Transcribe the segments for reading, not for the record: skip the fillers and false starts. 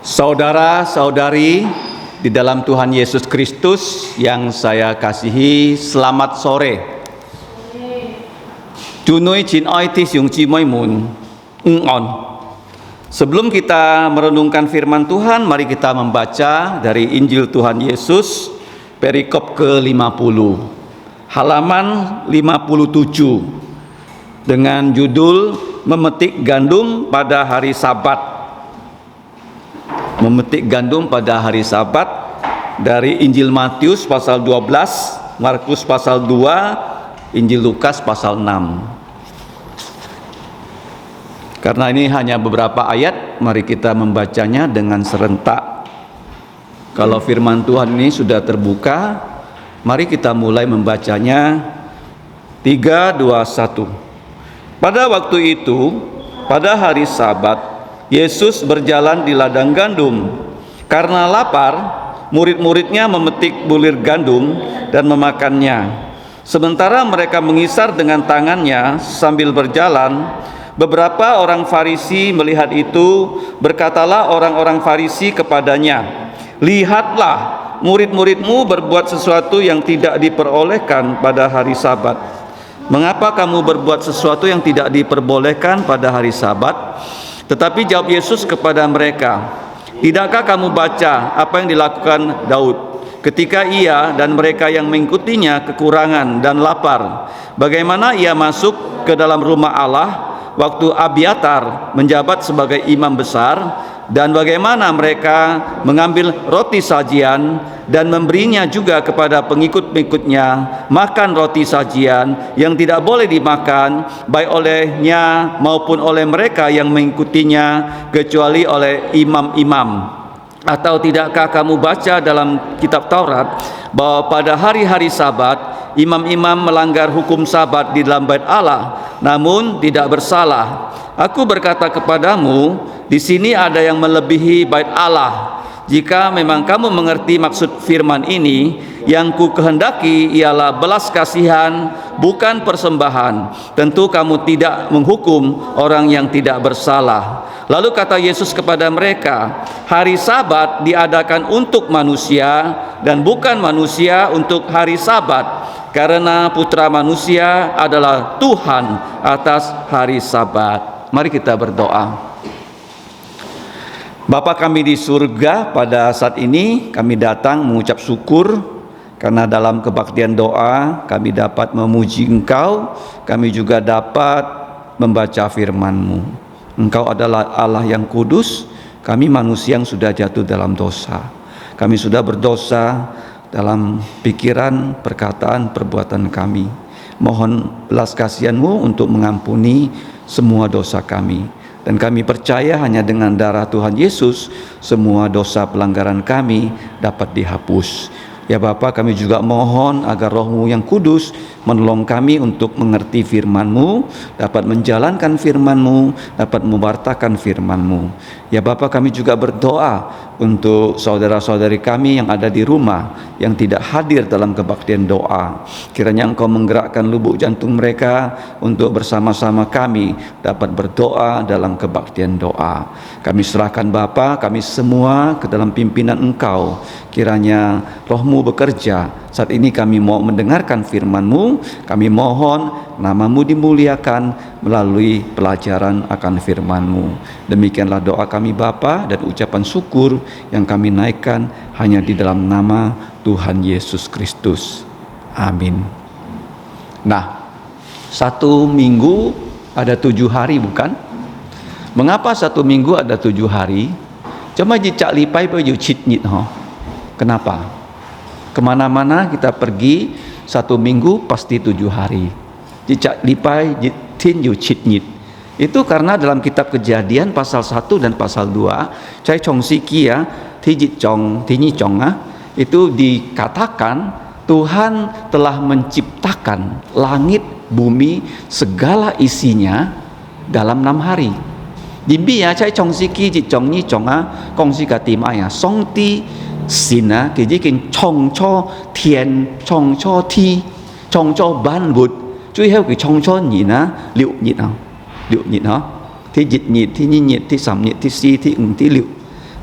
Saudara-saudari di dalam Tuhan Yesus Kristus yang saya kasihi, selamat sore. Junui Jin Oi Ti Siung Ji Moi Mun On. Sebelum kita merenungkan firman Tuhan, mari kita membaca dari Injil Tuhan Yesus perikop ke-50, halaman 57, dengan judul Memetik Gandum pada Hari Sabat. Memetik gandum pada hari Sabat, dari Injil Matius pasal 12, Markus pasal 2, Injil Lukas pasal 6. Karena ini hanya beberapa ayat, mari kita membacanya dengan serentak. Kalau firman Tuhan ini sudah terbuka, mari kita mulai membacanya. 3, 2, 1. Pada waktu itu, pada hari Sabat, Yesus berjalan di ladang gandum. Karena lapar, murid-muridnya memetik bulir gandum dan memakannya. Sementara mereka mengisar dengan tangannya sambil berjalan, beberapa orang Farisi melihat itu. Berkatalah orang-orang Farisi kepadanya, "Lihatlah, murid-muridmu berbuat sesuatu yang tidak diperolehkan pada hari Sabat." "Mengapa kamu berbuat sesuatu yang tidak diperbolehkan pada hari Sabat?" Tetapi jawab Yesus kepada mereka, "Tidakkah kamu baca apa yang dilakukan Daud ketika ia dan mereka yang mengikutinya kekurangan dan lapar? Bagaimana ia masuk ke dalam rumah Allah waktu Abiatar menjabat sebagai imam besar, dan bagaimana mereka mengambil roti sajian dan memberinya juga kepada pengikut-pengikutnya makan roti sajian yang tidak boleh dimakan baik olehnya maupun oleh mereka yang mengikutinya, kecuali oleh imam-imam? Atau tidakkah kamu baca dalam kitab Taurat bahwa pada hari-hari Sabat imam-imam melanggar hukum Sabat di dalam bait Allah, namun tidak bersalah? Aku berkata kepadamu, di sini ada yang melebihi bait Allah. Jika memang kamu mengerti maksud firman ini, yang ku kehendaki ialah belas kasihan, bukan persembahan. Tentu kamu tidak menghukum orang yang tidak bersalah." Lalu kata Yesus kepada mereka, "Hari Sabat diadakan untuk manusia dan bukan manusia untuk hari Sabat, karena Putra Manusia adalah Tuhan atas hari Sabat." Mari kita berdoa. Bapa kami di surga, pada saat ini kami datang mengucap syukur karena dalam kebaktian doa kami dapat memuji Engkau, kami juga dapat membaca firman-Mu. Engkau adalah Allah yang kudus, kami manusia yang sudah jatuh dalam dosa. Kami sudah berdosa dalam pikiran, perkataan, perbuatan kami. Mohon belas kasihan-Mu untuk mengampuni semua dosa kami. Dan kami percaya hanya dengan darah Tuhan Yesus, semua dosa pelanggaran kami dapat dihapus. Ya Bapa, kami juga mohon agar Roh-Mu yang kudus menolong kami untuk mengerti firman-Mu, dapat menjalankan firman-Mu, dapat mewartakan firman-Mu. Ya Bapa, kami juga berdoa untuk saudara-saudari kami yang ada di rumah, yang tidak hadir dalam kebaktian doa. Kiranya Engkau menggerakkan lubuk jantung mereka untuk bersama-sama kami dapat berdoa dalam kebaktian doa. Kami serahkan Bapa, kami semua ke dalam pimpinan Engkau. Kiranya Roh-Mu bekerja. Saat ini kami mau mendengarkan firman-Mu. Kami mohon nama-Mu dimuliakan melalui pelajaran akan firman-Mu. Demikianlah doa kami Bapa, dan ucapan syukur yang kami naikkan hanya di dalam nama Tuhan Yesus Kristus. Amin. Nah, 1 minggu ada 7 hari, bukan? Mengapa 1 minggu ada 7 hari? Cuma jicak lipai pe yu chit nyit ho. Kenapa? Kemana-mana kita pergi 1 minggu pasti 7 hari. Jicak lipai tin yu chit nyit. Itu karena dalam kitab Kejadian pasal 1 dan pasal 2, cai chong siki ya, tijit chong, tinyi chong itu dikatakan Tuhan telah menciptakan langit, bumi, segala isinya dalam 6 hari. Dimbi ya cai chong siki jit chong ni chong kong si katim ya, song ti sin kiji kin chong cho thiên, chong cho thi, chong cho ban bụt, chui heo cái chong cho nhị liệu nhị nào. Liệu nhịn hả? Thì dịch nhịn, thì nhi nhịn, thì sầm nhịn, thì si, thì ứng, thì liệu.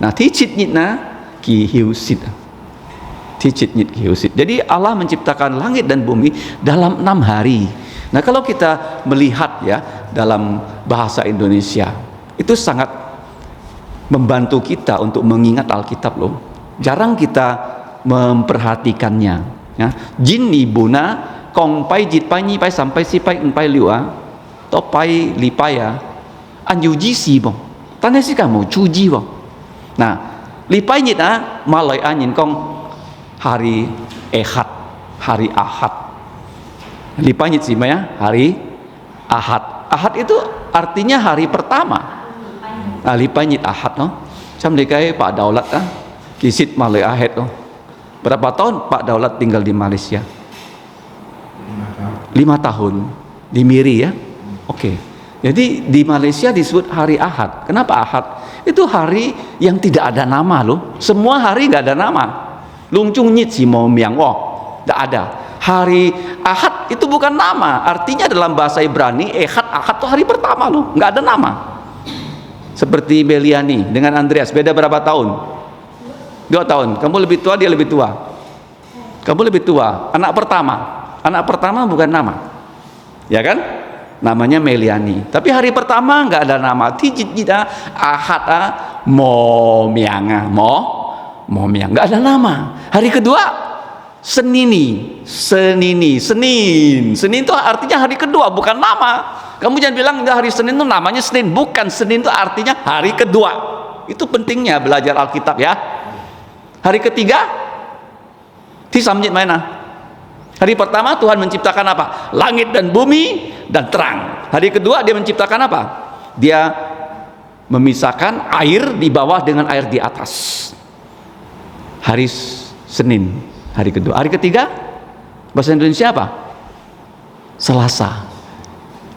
Nah, ticit nyitna ki hiusit. Ticit nyit ki hiusit. Jadi Allah menciptakan langit dan bumi dalam 6 hari. Nah, kalau kita melihat ya dalam bahasa Indonesia, itu sangat membantu kita untuk mengingat Alkitab loh. Jarang kita memperhatikannya. Ya. Jin ni buna kong pai jit pai ni pai sampai si pai pai liu to pai li pai an yu ji si bong. Tan si ka mo chu ji bong. Nah, li pai nyit malai anyin kong hari Ehad, hari Ahad. Lipanyit sih ya, hari Ahad. Ahad itu artinya hari pertama. Nah, lipanyit Ahad no. Cam dekai Pak Daulat kisit Malay Ahad no. Berapa tahun Pak Daulat tinggal di Malaysia? 5 tahun di Miri ya. Oke. Jadi di Malaysia disebut hari Ahad. Kenapa Ahad? Itu hari yang tidak ada nama loh. Semua hari nggak ada nama. Lungcung nyit si mau miang tidak ada. Hari Ahad itu bukan nama, artinya dalam bahasa Ibrani Ahad itu hari pertama loh, nggak ada nama. Seperti Beliani dengan Andreas, beda berapa tahun? 2 tahun. Kamu lebih tua, dia lebih tua. Kamu lebih tua. Anak pertama bukan nama, ya kan? Namanya Meliani. Tapi hari pertama nggak ada nama. Tijit kita Ahad mo miang, nggak ada nama. Hari kedua Senin itu artinya hari kedua, bukan nama. Kamu jangan bilang hari Senin itu namanya Senin, bukan. Senin itu artinya hari kedua. Itu pentingnya belajar Alkitab ya. Hari ketiga Tisamjit mana? Hari pertama Tuhan menciptakan apa? Langit dan bumi dan terang. Hari kedua dia menciptakan apa? Dia memisahkan air di bawah dengan air di atas. Hari Senin hari kedua. Hari ketiga bahasa Indonesia apa? Selasa.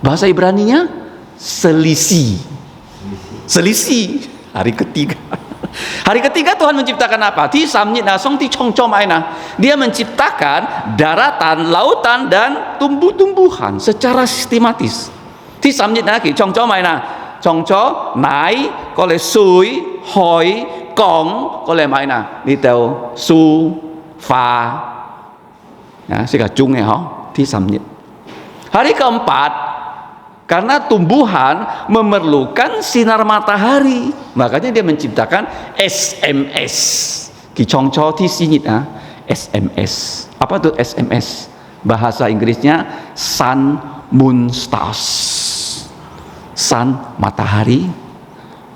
Bahasa Ibraninya selisih hari ketiga. Hari ketiga Tuhan menciptakan apa? Dia menciptakan daratan, lautan dan tumbuh-tumbuhan secara sistematis. Nai kole sui hoi kong kole maina litau su fa ya, hari keempat karena tumbuhan memerlukan sinar matahari, makanya dia menciptakan SMS. SMS. Apa tuh SMS? Bahasa Inggrisnya sun, moon, stars. Sun matahari,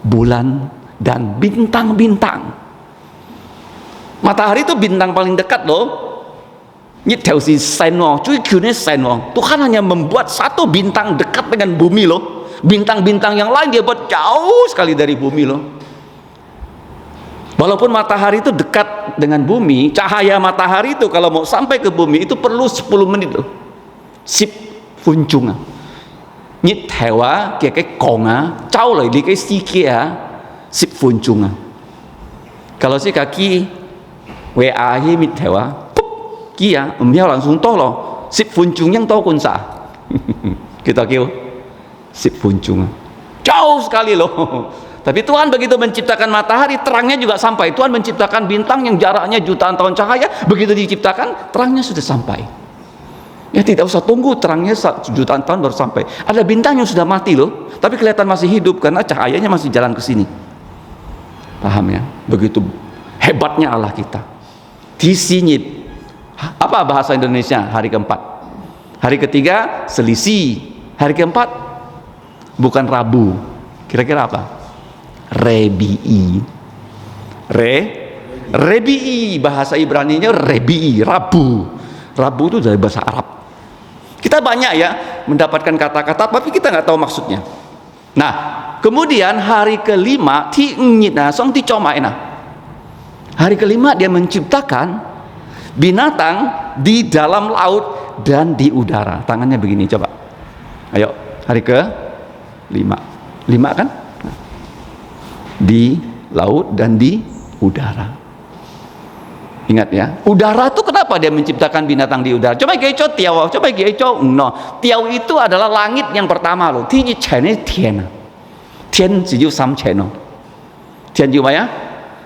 bulan dan bintang-bintang. Matahari itu bintang paling dekat loh. Tuhan hanya membuat satu bintang dekat dengan bumi loh. Bintang-bintang yang lain dia buat jauh sekali dari bumi loh. Walaupun matahari itu dekat dengan bumi, cahaya matahari itu kalau mau sampai ke bumi itu perlu 10 menit loh. Sip funcunga. Nyit hewa kayak konga, jauh lah di kayak sikia sip funcunga. Kalau si kaki WA hi mit hewa, kia, langsung tolo, sip funcung yang tahu kunsa. Kita kêu sip funcung. Jauh sekali loh. Tapi Tuhan begitu menciptakan matahari, terangnya juga sampai. Tuhan menciptakan bintang yang jaraknya jutaan tahun cahaya, begitu diciptakan, terangnya sudah sampai. Ya tidak usah tunggu terangnya jutaan tahun baru sampai. Ada bintang yang sudah mati loh, tapi kelihatan masih hidup karena cahayanya masih jalan ke sini. Paham ya? Begitu hebatnya Allah kita. Disinyit. Apa bahasa Indonesia hari keempat? Hari ketiga selisih. Hari keempat bukan Rabu. Kira-kira apa? Rebi'i. Rebi'i bahasa Ibraninya Rebi'i, Rabu. Rabu itu dari bahasa Arab. Kita banyak ya mendapatkan kata-kata tapi kita nggak tahu maksudnya. Nah, kemudian hari kelima hari kelima dia menciptakan binatang di dalam laut dan di udara. Tangannya begini coba. Ayo, hari ke 5 kan? Di laut dan di udara. Ingat ya, udara itu kenapa dia menciptakan binatang di udara? Coba Geico Tiao, Tiao itu adalah langit yang pertama loh. Tian 只有3 channel. Tian juga ya?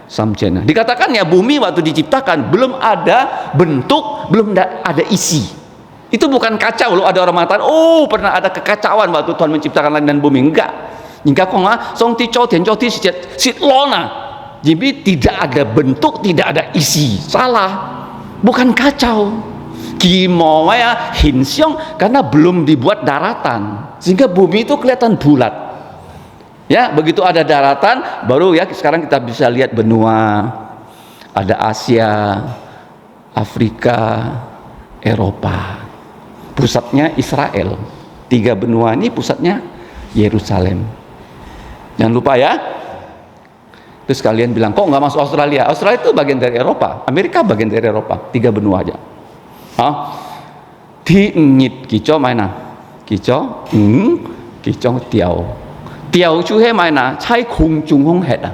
samcena. Dikatakan ya bumi waktu diciptakan belum ada bentuk, belum ada isi. Itu bukan kacau loh. Ada orang mengatakan, oh pernah ada kekacauan waktu Tuhan menciptakan langit dan bumi. Enggak. Jika kau song ti chou tian chou ti sit lona. Jadi tidak ada bentuk, tidak ada isi. Salah. Bukan kacau. Kimo ya hinsyong, karena belum dibuat daratan. Sehingga bumi itu kelihatan bulat. Ya, begitu ada daratan, baru ya sekarang kita bisa lihat benua. Ada Asia, Afrika, Eropa. Pusatnya Israel. 3 benua ini pusatnya Yerusalem. Jangan lupa ya. Terus kalian bilang, kok nggak masuk Australia? Australia itu bagian dari Eropa. Amerika bagian dari Eropa. 3 benua aja. Di ngit kicau mana? Kicau, kicau tiao. Tiao cuhe mana? Cai kung chung hong het.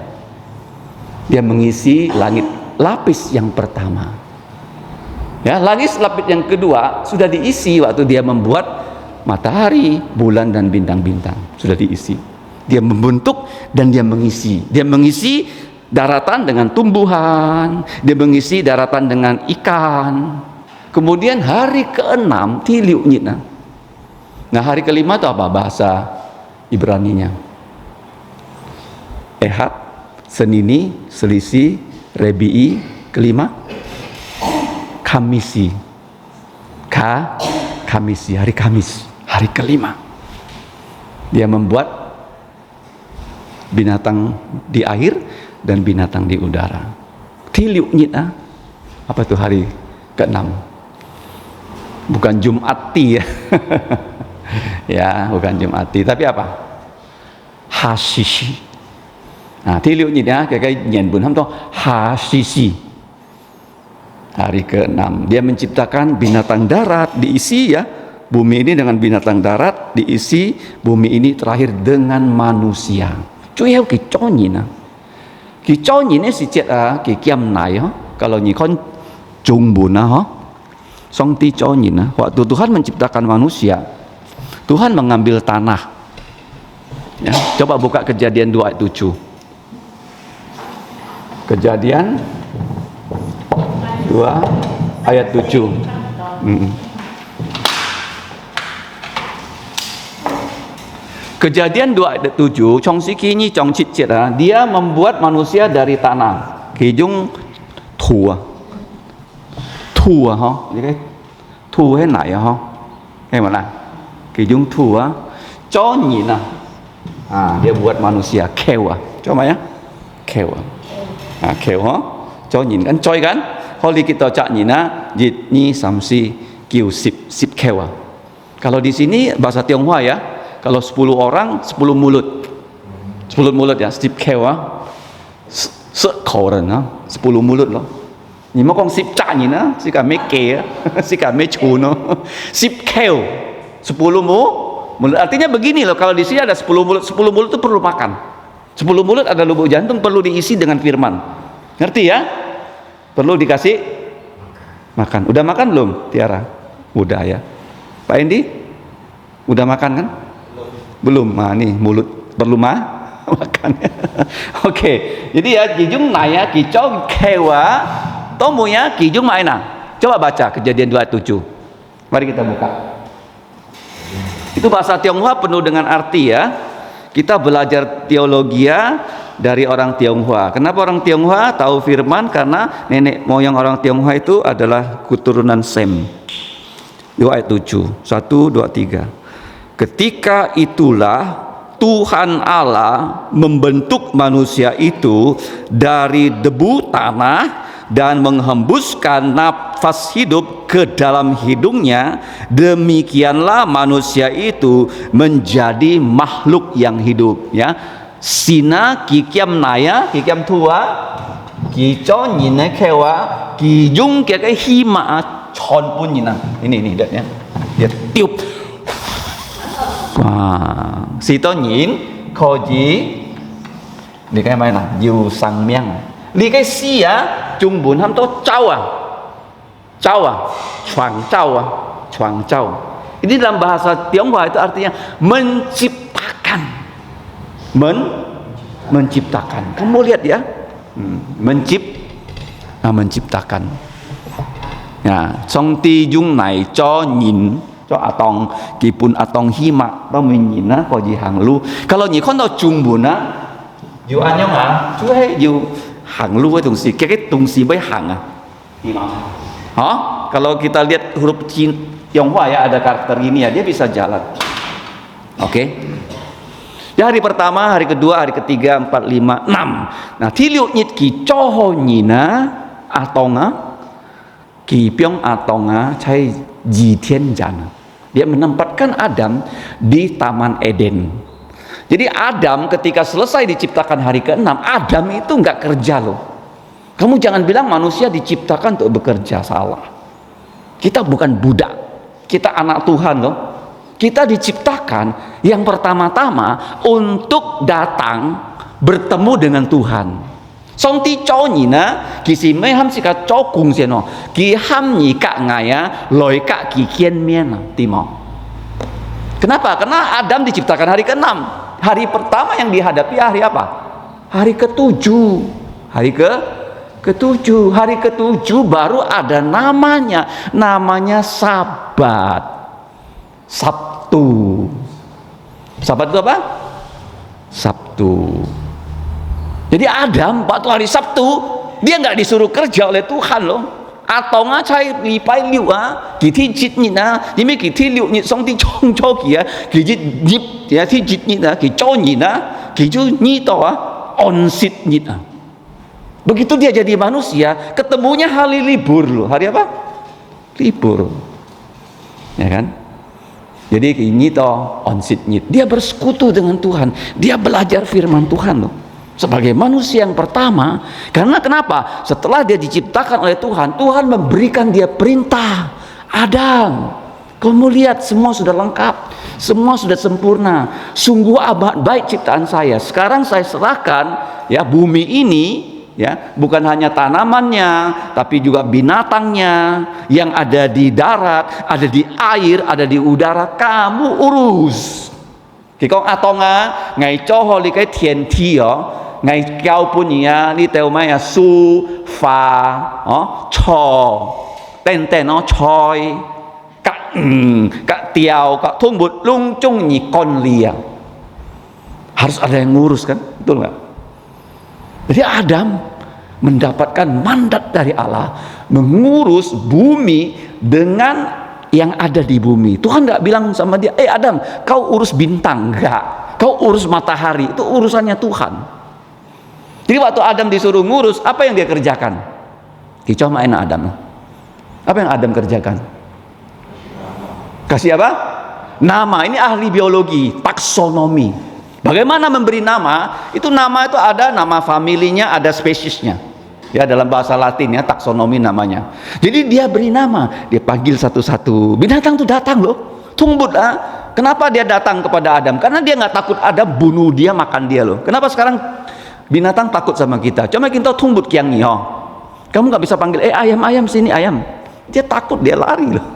Dia mengisi langit lapis yang pertama. Ya, lapis yang kedua sudah diisi waktu dia membuat matahari, bulan dan bintang-bintang. Sudah diisi. Dia membentuk dan dia mengisi. Dia mengisi daratan dengan tumbuhan, dia mengisi daratan dengan ikan. Kemudian hari ke-6 tiliunyitna. Nah, hari ke-5 itu apa bahasa Ibraninya? Ehad, Senini, Selisi, Rebi'i, kelima Kamisi. Kamisi, hari Kamis, hari ke-5. Dia membuat binatang di air dan binatang di udara. Tiliunyitna. Apa itu hari ke-6? Bukan Jumati ya. Ya, bukan Jumati, tapi apa? Hasisi. Nah, tiliunyitna kayak nyen bun ham to hasisi. Hari ke-6 dia menciptakan binatang darat, diisi ya. Bumi ini dengan binatang darat, diisi bumi ini terakhir dengan manusia. Cuy heo kiconyina. Kiconyina si chet ki kiam nai kalau nyi kon jungbuna song ti conyina. Waktu Tuhan menciptakan manusia, Tuhan mengambil tanah. Ya, coba buka Kejadian 2 ayat 7. Kejadian 2 ayat 7. Kejadian 2 ayat 7, Chong Siki Nyi Chong Chit Chit, dia membuat manusia dari tanah. Kijung tua. Tua ha. Jadi tua hay nai ha. Hay mana? Kijung tua. Cho Nyi nah. Dia buat manusia kewa. Coba ya. Kewa. Kewa. Cho Nyi kan coy kan? Kalau kita cak Nyi na, jit Nyi samsi kiu sip kewa. Kalau di sini bahasa Tionghoa ya. Kalau 10 orang, 10 mulut. 10 mulut ya, sip kewa. Sekoren 10 mulut loh. Ni mo kong sip cak ni na, si kami ke, si kami chuno. Sip kew. 10 mulut. Artinya begini loh, kalau di sini ada 10 mulut, 10 mulut itu perlu makan. 10 mulut ada lubuk jantung perlu diisi dengan firman. Ngerti ya? Perlu dikasih makan. Udah makan belum, Tiara? Udah ya. Pak Endi? Udah makan kan? Belum. Nah, nih mulut perlu makan. Oke. Jadi ya kijung naya kicau kewa tomunya kijung maina. Coba baca Kejadian 2 ayat 7. Mari kita buka. Itu bahasa Tionghoa penuh dengan arti ya. Kita belajar teologi dari orang Tionghoa. Kenapa orang Tionghoa tahu firman? Karena nenek moyang orang Tionghoa itu adalah keturunan Sem. 2 ayat 7. 1, 2, 3. Ketika itulah Tuhan Allah membentuk manusia itu dari debu tanah dan menghembuskan nafas hidup ke dalam hidungnya. Demikianlah manusia itu menjadi makhluk yang hidup ya. Sina kikiam naya kikiam tua kico nyine kewa kijung kayak hima chon pun nyina. Ini ya. Dia tiup. Si to nhìn kho ji đi cái mai là dù sang miang li cái si chung bún ham to choang chow. Ini dalam bahasa Tionghoa itu artinya menciptakan. Menciptakan. Kamu lihat ya, Menciptakan. Ya, Song Ti Jung Nai cho nhìn cho atong kipun atong hima tao mình nhìn á có gì hàng lu. Kalau nhìn con tao chung buồn á, dù anh nhông à, chú hay dù hàng lu với tungsi, cái tung si với hàng à. Hah? Kalau kita lihat huruf Tionghoa ya ada karakter ini ya, dia bisa jalan. Oke. Ya, hari pertama, hari kedua, hari ketiga, 4, 5, 6. Nah, thi liu nhit ki cho ho nhina atonga ki pyong atonga chai ji tian jana. Dia menempatkan Adam di Taman Eden. Jadi Adam ketika selesai diciptakan hari ke-6, Adam itu nggak kerja loh. Kamu jangan bilang manusia diciptakan untuk bekerja, salah. Kita bukan budak, kita anak Tuhan loh. Kita diciptakan yang pertama-tama untuk datang bertemu dengan Tuhan. Song ti cho ni na ki si me ham si ka cho kung xian no ki ham ni ka ngaya loi ka ki kian mien ti mo. Kenapa? Karena Adam diciptakan hari ke-6. Hari pertama yang dihadapi hari apa? Hari ke-7. Hari ke-7. Hari ke-7 baru ada namanya Sabat. Sabtu. Sabat itu apa? Sabtu. Jadi Adam waktu hari Sabtu dia nggak disuruh kerja oleh Tuhan loh. Atau nggak cai lipai liu ah, kita jit ni na, ini kita liu ni song ti chong chong kia, kita jit ya ti jit ni na, kita chong ni na, kita ni tahu ah, on sit ni na. Begitu dia jadi manusia, ketemunya hari libur loh. Hari apa? Libur. Ya kan? Jadi ini toh on sit nyit. Dia bersekutu dengan Tuhan. Dia belajar firman Tuhan loh. Sebagai manusia yang pertama. Karena kenapa? Setelah dia diciptakan oleh Tuhan, Tuhan memberikan dia perintah. Adam, kamu lihat semua sudah lengkap, semua sudah sempurna. Sungguh amat baik ciptaan saya. Sekarang saya serahkan ya bumi ini. Ya, bukan hanya tanamannya, tapi juga binatangnya yang ada di darat, ada di air, ada di udara. Kamu urus. Kikong atonga ngai choho li kai tian ti yo, ngai kiao punya ni teo maya su fa cho ten ten choi kak tiao kak tumbut lung chung ni kon liang. Harus ada yang ngurus kan, betul nggak? Jadi Adam mendapatkan mandat dari Allah mengurus bumi dengan yang ada di bumi. Tuhan nggak bilang sama dia, Adam, kau urus bintang, enggak. Kau urus matahari, itu urusannya Tuhan. Jadi waktu Adam disuruh ngurus, apa yang dia kerjakan? Kicau main Adam. Apa yang Adam kerjakan? Kasih apa? Nama. Ini ahli biologi, taksonomi. Bagaimana memberi nama? Itu nama itu ada nama familinya, ada spesiesnya. Ya, dalam bahasa Latin ya, taksonomi namanya. Jadi dia beri nama, dia panggil satu-satu. Binatang itu datang loh. Tumbut ah. Kenapa dia datang kepada Adam? Karena dia nggak takut Adam bunuh dia, makan dia loh. Kenapa sekarang binatang takut sama kita? Cuma kita tumbut kiang nih, kamu nggak bisa panggil, ayam sini ayam. Dia takut, dia lari loh.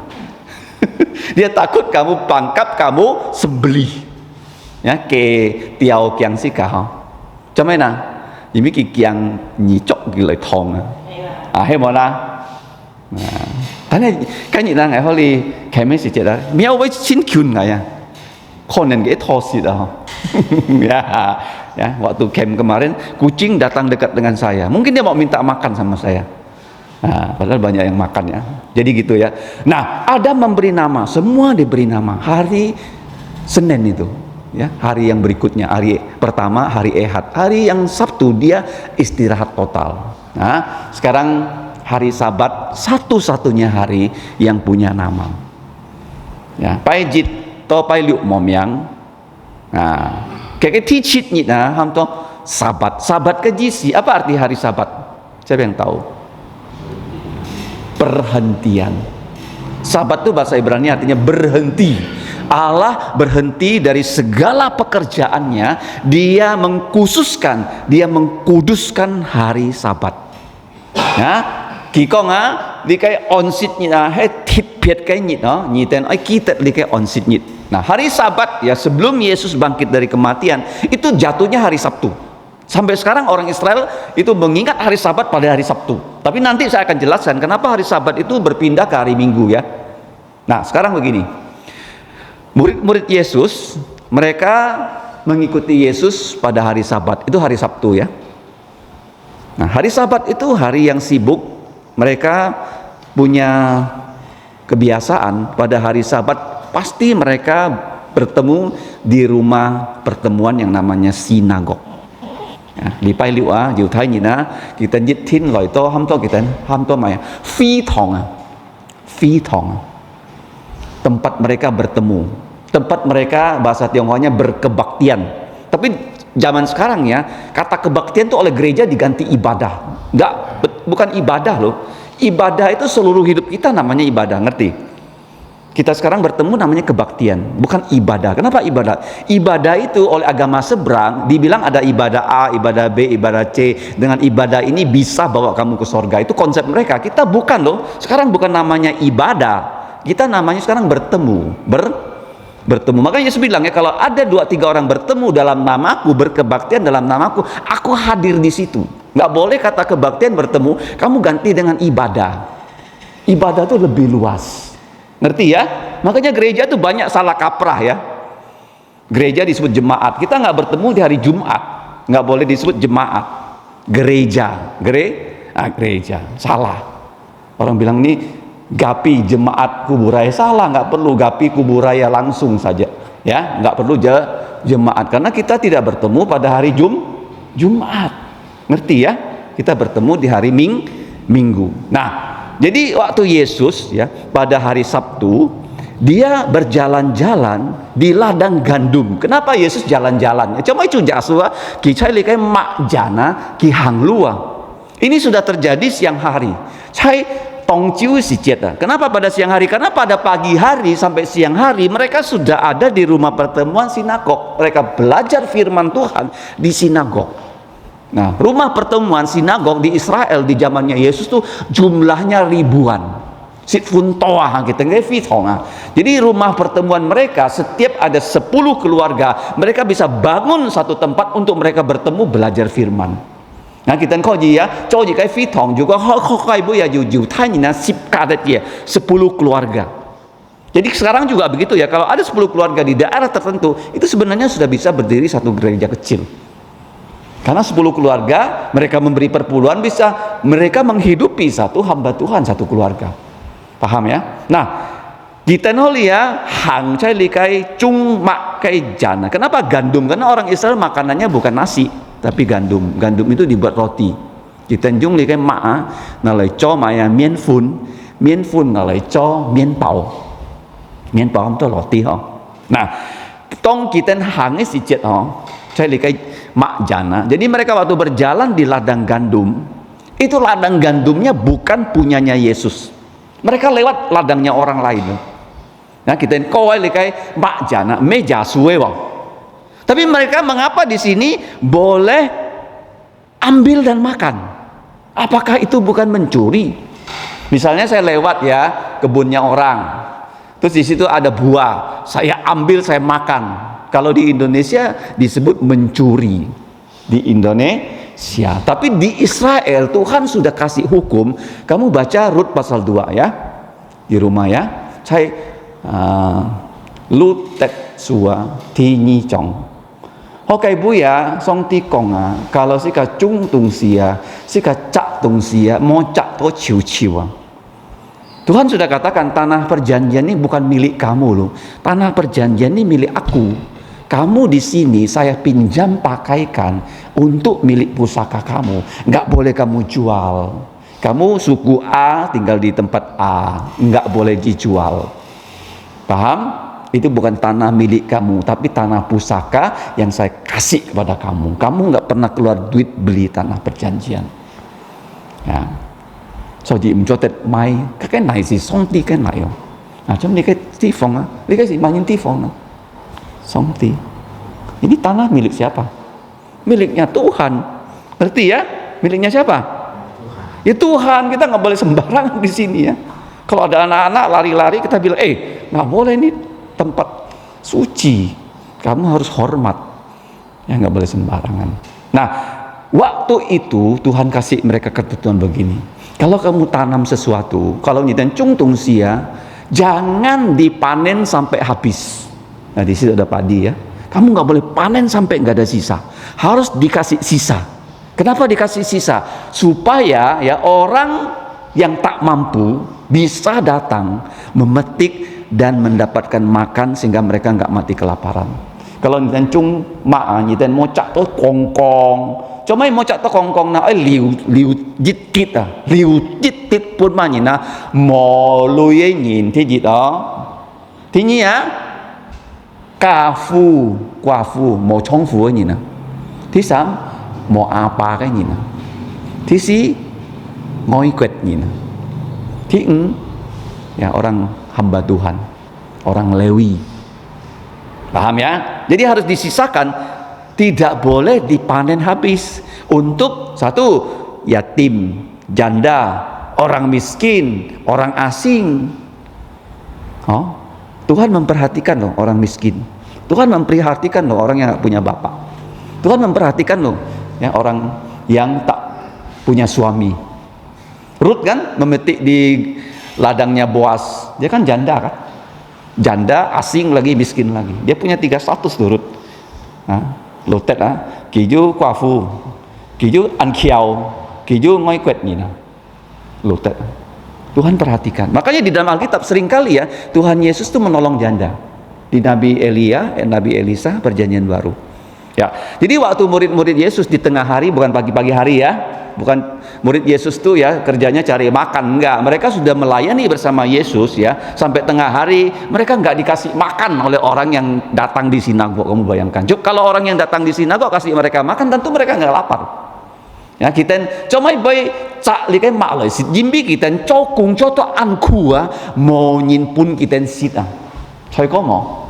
Dia takut kamu pangkap, kamu sembelih. Ya, ke tiao kiang si kah? Cho mấy nè, vì cái kiang nhị chọc cái lời thòng hay mà la, thế này cái gì đó ngày hôm nay cái mấy sự chết đó, miao với chín kyun ngày à, con nên cái thò xịt đó, ya, waktu camp kemarin kucing datang dekat dengan saya, mungkin dia mau minta makan sama saya. Nah, padahal banyak yang makan ya. Jadi gitu ya. Nah, Adam memberi nama, semua diberi nama. Hari Senin itu. Ya, hari yang berikutnya, hari pertama hari Ehad, hari yang Sabtu dia istirahat total. Nah, sekarang hari Sabat satu-satunya hari yang punya nama. Ya, pai jit to pai liu mom yang. Nah, kayak ti chit nyit nah, ham to Sabat. Sabat ke jisi, apa arti hari Sabat? Siapa yang tahu? Perhentian. Sabat itu bahasa Ibrani artinya berhenti. Allah berhenti dari segala pekerjaannya, dia mengkhususkan, dia mengkuduskan hari Sabat. Ya, kikonga di kai onsit nyit he tit piet kai nyit no, nyiten ai kita di kai onsit nyit. Nah, hari Sabat ya sebelum Yesus bangkit dari kematian, itu jatuhnya hari Sabtu. Sampai sekarang orang Israel itu mengingat hari Sabat pada hari Sabtu. Tapi nanti saya akan jelaskan kenapa hari Sabat itu berpindah ke hari Minggu ya. Nah, sekarang begini. Murid-murid Yesus, mereka mengikuti Yesus pada hari Sabat. Itu hari Sabtu ya. Nah, hari Sabat itu hari yang sibuk. Mereka punya kebiasaan pada hari Sabat pasti mereka bertemu di rumah pertemuan yang namanya sinagog.礼拜六啊，猶太人啊，佢哋一天來到差唔多，佢哋差唔多咩啊？會堂啊，會堂啊，tempat mereka bertemu, tempat mereka bahasa Tionghoanya berkebaktian. Tapi zaman sekarang ya, kata kebaktian itu oleh gereja diganti ibadah. Bukan ibadah loh. Ibadah itu seluruh hidup kita namanya ibadah, ngerti? Kita sekarang bertemu namanya kebaktian, bukan ibadah. Kenapa ibadah? Ibadah itu oleh agama seberang dibilang ada ibadah A, ibadah B, ibadah C. Dengan ibadah ini bisa bawa kamu ke sorga. Itu konsep mereka. Kita bukan loh. Sekarang bukan namanya ibadah. Kita namanya sekarang bertemu. Bertemu. Makanya Yesus bilang ya, kalau ada 2-3 orang bertemu dalam namaku, berkebaktian dalam namaku, aku hadir di situ. Nggak boleh kata kebaktian bertemu, kamu ganti dengan ibadah. Ibadah itu lebih luas. Ngerti ya? Makanya gereja itu banyak salah kaprah ya. Gereja disebut jemaat. Kita nggak bertemu di hari Jumat. Nggak boleh disebut jemaat. Gereja. Gereja. Salah. Orang bilang ini gapi jemaat kuburaya. Salah. Nggak perlu gapi kuburaya langsung saja. Ya, nggak perlu jemaat. Karena kita tidak bertemu pada hari Jumat. Ngerti ya? Kita bertemu di hari Minggu. Nah, jadi waktu Yesus ya pada hari Sabtu dia berjalan-jalan di ladang gandum. Kenapa Yesus jalan-jalan? Cuma itu jasua kicai likai mak jana ki hang lua. Ini sudah terjadi siang hari. Cai tongjiu si jeta. Kenapa pada siang hari? Karena pada pagi hari sampai siang hari mereka sudah ada di rumah pertemuan sinagog. Mereka belajar firman Tuhan di sinagog. Nah, rumah pertemuan sinagog di Israel di zamannya Yesus tuh jumlahnya ribuan. Jadi rumah pertemuan mereka setiap ada 10 keluarga, mereka bisa bangun satu tempat untuk mereka bertemu belajar firman. Nah, kita ya, juga 10 keluarga. Jadi sekarang juga begitu ya, kalau ada 10 keluarga di daerah tertentu, itu sebenarnya sudah bisa berdiri satu gereja kecil. Karena 10 keluarga, mereka memberi perpuluhan, bisa mereka menghidupi satu hamba Tuhan, satu keluarga. Paham ya? Nah, kita nolia hang cai likai cung mak kai jana. Kenapa gandum? Karena orang Israel makanannya bukan nasi, tapi gandum. Gandum itu dibuat roti. Kita jung likai ma nalai cho maya mien fun nalai cho mien pao. Mien pao itu roti ho. Nah, tong kita hangis si jet ho. Cai likai mak jana. Jadi mereka waktu berjalan di ladang gandum, itu ladang gandumnya bukan punyanya Yesus. Mereka lewat ladangnya orang lain. Nah, kita kawai likai mak jana meja suwe wong. Tapi mereka mengapa di sini boleh ambil dan makan? Apakah itu bukan mencuri? Misalnya saya lewat ya kebunnya orang, terus di situ ada buah, saya ambil, saya makan. Kalau di Indonesia disebut mencuri di Indonesia. Tapi di Israel Tuhan sudah kasih hukum. Kamu baca Rut pasal 2 ya di rumah ya. Saya Lut tek sua ti nyi chong. Hokai buya song ti kong kalau si ka chung tung sia, si ka cak tung sia, mau cak to ciu ciu. Tuhan sudah katakan tanah perjanjian ini bukan milik kamu loh. Tanah perjanjian ini milik aku. Kamu di sini saya pinjam pakaikan untuk milik pusaka kamu. Nggak boleh kamu jual. Kamu suku A tinggal di tempat A, nggak boleh dijual. Paham? Itu bukan tanah milik kamu, tapi tanah pusaka yang saya kasih kepada kamu. Kamu nggak pernah keluar duit beli tanah perjanjian. Ya. So ji mencotet mai, cái này thì xong ti cái này. Trong cái ti phòng á, cái gì mà những ti phòng á. Somti. Ini tanah milik siapa? Miliknya Tuhan. Ngerti ya? Miliknya siapa? Tuhan. Ya Tuhan. Kita nggak boleh sembarangan di sini ya. Kalau ada anak-anak lari-lari kita bilang, nggak boleh, ini tempat suci. Kamu harus hormat. Ya nggak boleh sembarangan. Nah, waktu itu Tuhan kasih mereka ketentuan begini. Kalau kamu tanam sesuatu, kalau nyiten cungtung sia, jangan dipanen sampai habis. Nah, di situ ada padi ya. Kamu nggak boleh panen sampai nggak ada sisa. Harus dikasih sisa. Kenapa dikasih sisa? Supaya ya orang yang tak mampu bisa datang memetik dan mendapatkan makan sehingga mereka nggak mati kelaparan. Kalau nyiten cung mak, nyiten mocak tuh kongkong. Cuma mocak tuh kongkong na liu jit kita, liu jit tit pun mah na mo lu ye nhìn thế gì đó. Thế nhỉ á? Cà phu, quả phu, mo chong phu nhìn na. Thứ sáu, mo apa cái nhìn na. Thứ sáu, ngoi quet nhìn na. Thứ ya orang hamba Tuhan, orang Lewi. Paham ya? Jadi harus disisakan, tidak boleh dipanen habis untuk satu yatim, janda, orang miskin, orang asing. Oh, Tuhan memperhatikan loh orang miskin. Tuhan memperhatikan loh orang yang nggak punya bapak. Tuhan memperhatikan loh ya orang yang tak punya suami. Rut kan memetik di ladangnya Boas, dia kan janda kan, janda asing lagi miskin lagi, dia punya 3 status turut. Lotet kiju kuafu, kiju ankiau, kiju ngoi kuet nina. Lotet. Tuhan perhatikan. Makanya di dalam Alkitab seringkali ya Tuhan Yesus tuh menolong janda. Di Nabi Elia, Nabi Elisa perjanjian baru. Ya, jadi waktu murid-murid Yesus di tengah hari, bukan pagi-pagi hari ya, bukan murid Yesus tuh ya kerjanya cari makan, enggak, mereka sudah melayani bersama Yesus ya sampai tengah hari. Mereka enggak dikasih makan oleh orang yang datang di sinagog. Kamu bayangkan, kalau orang yang datang di sinagog kasih mereka makan, tentu mereka enggak lapar ya. Kita cuma bay cak likai mak loh sit jimbi kita cokung coto anku mau nyin pun kita sit coy komo.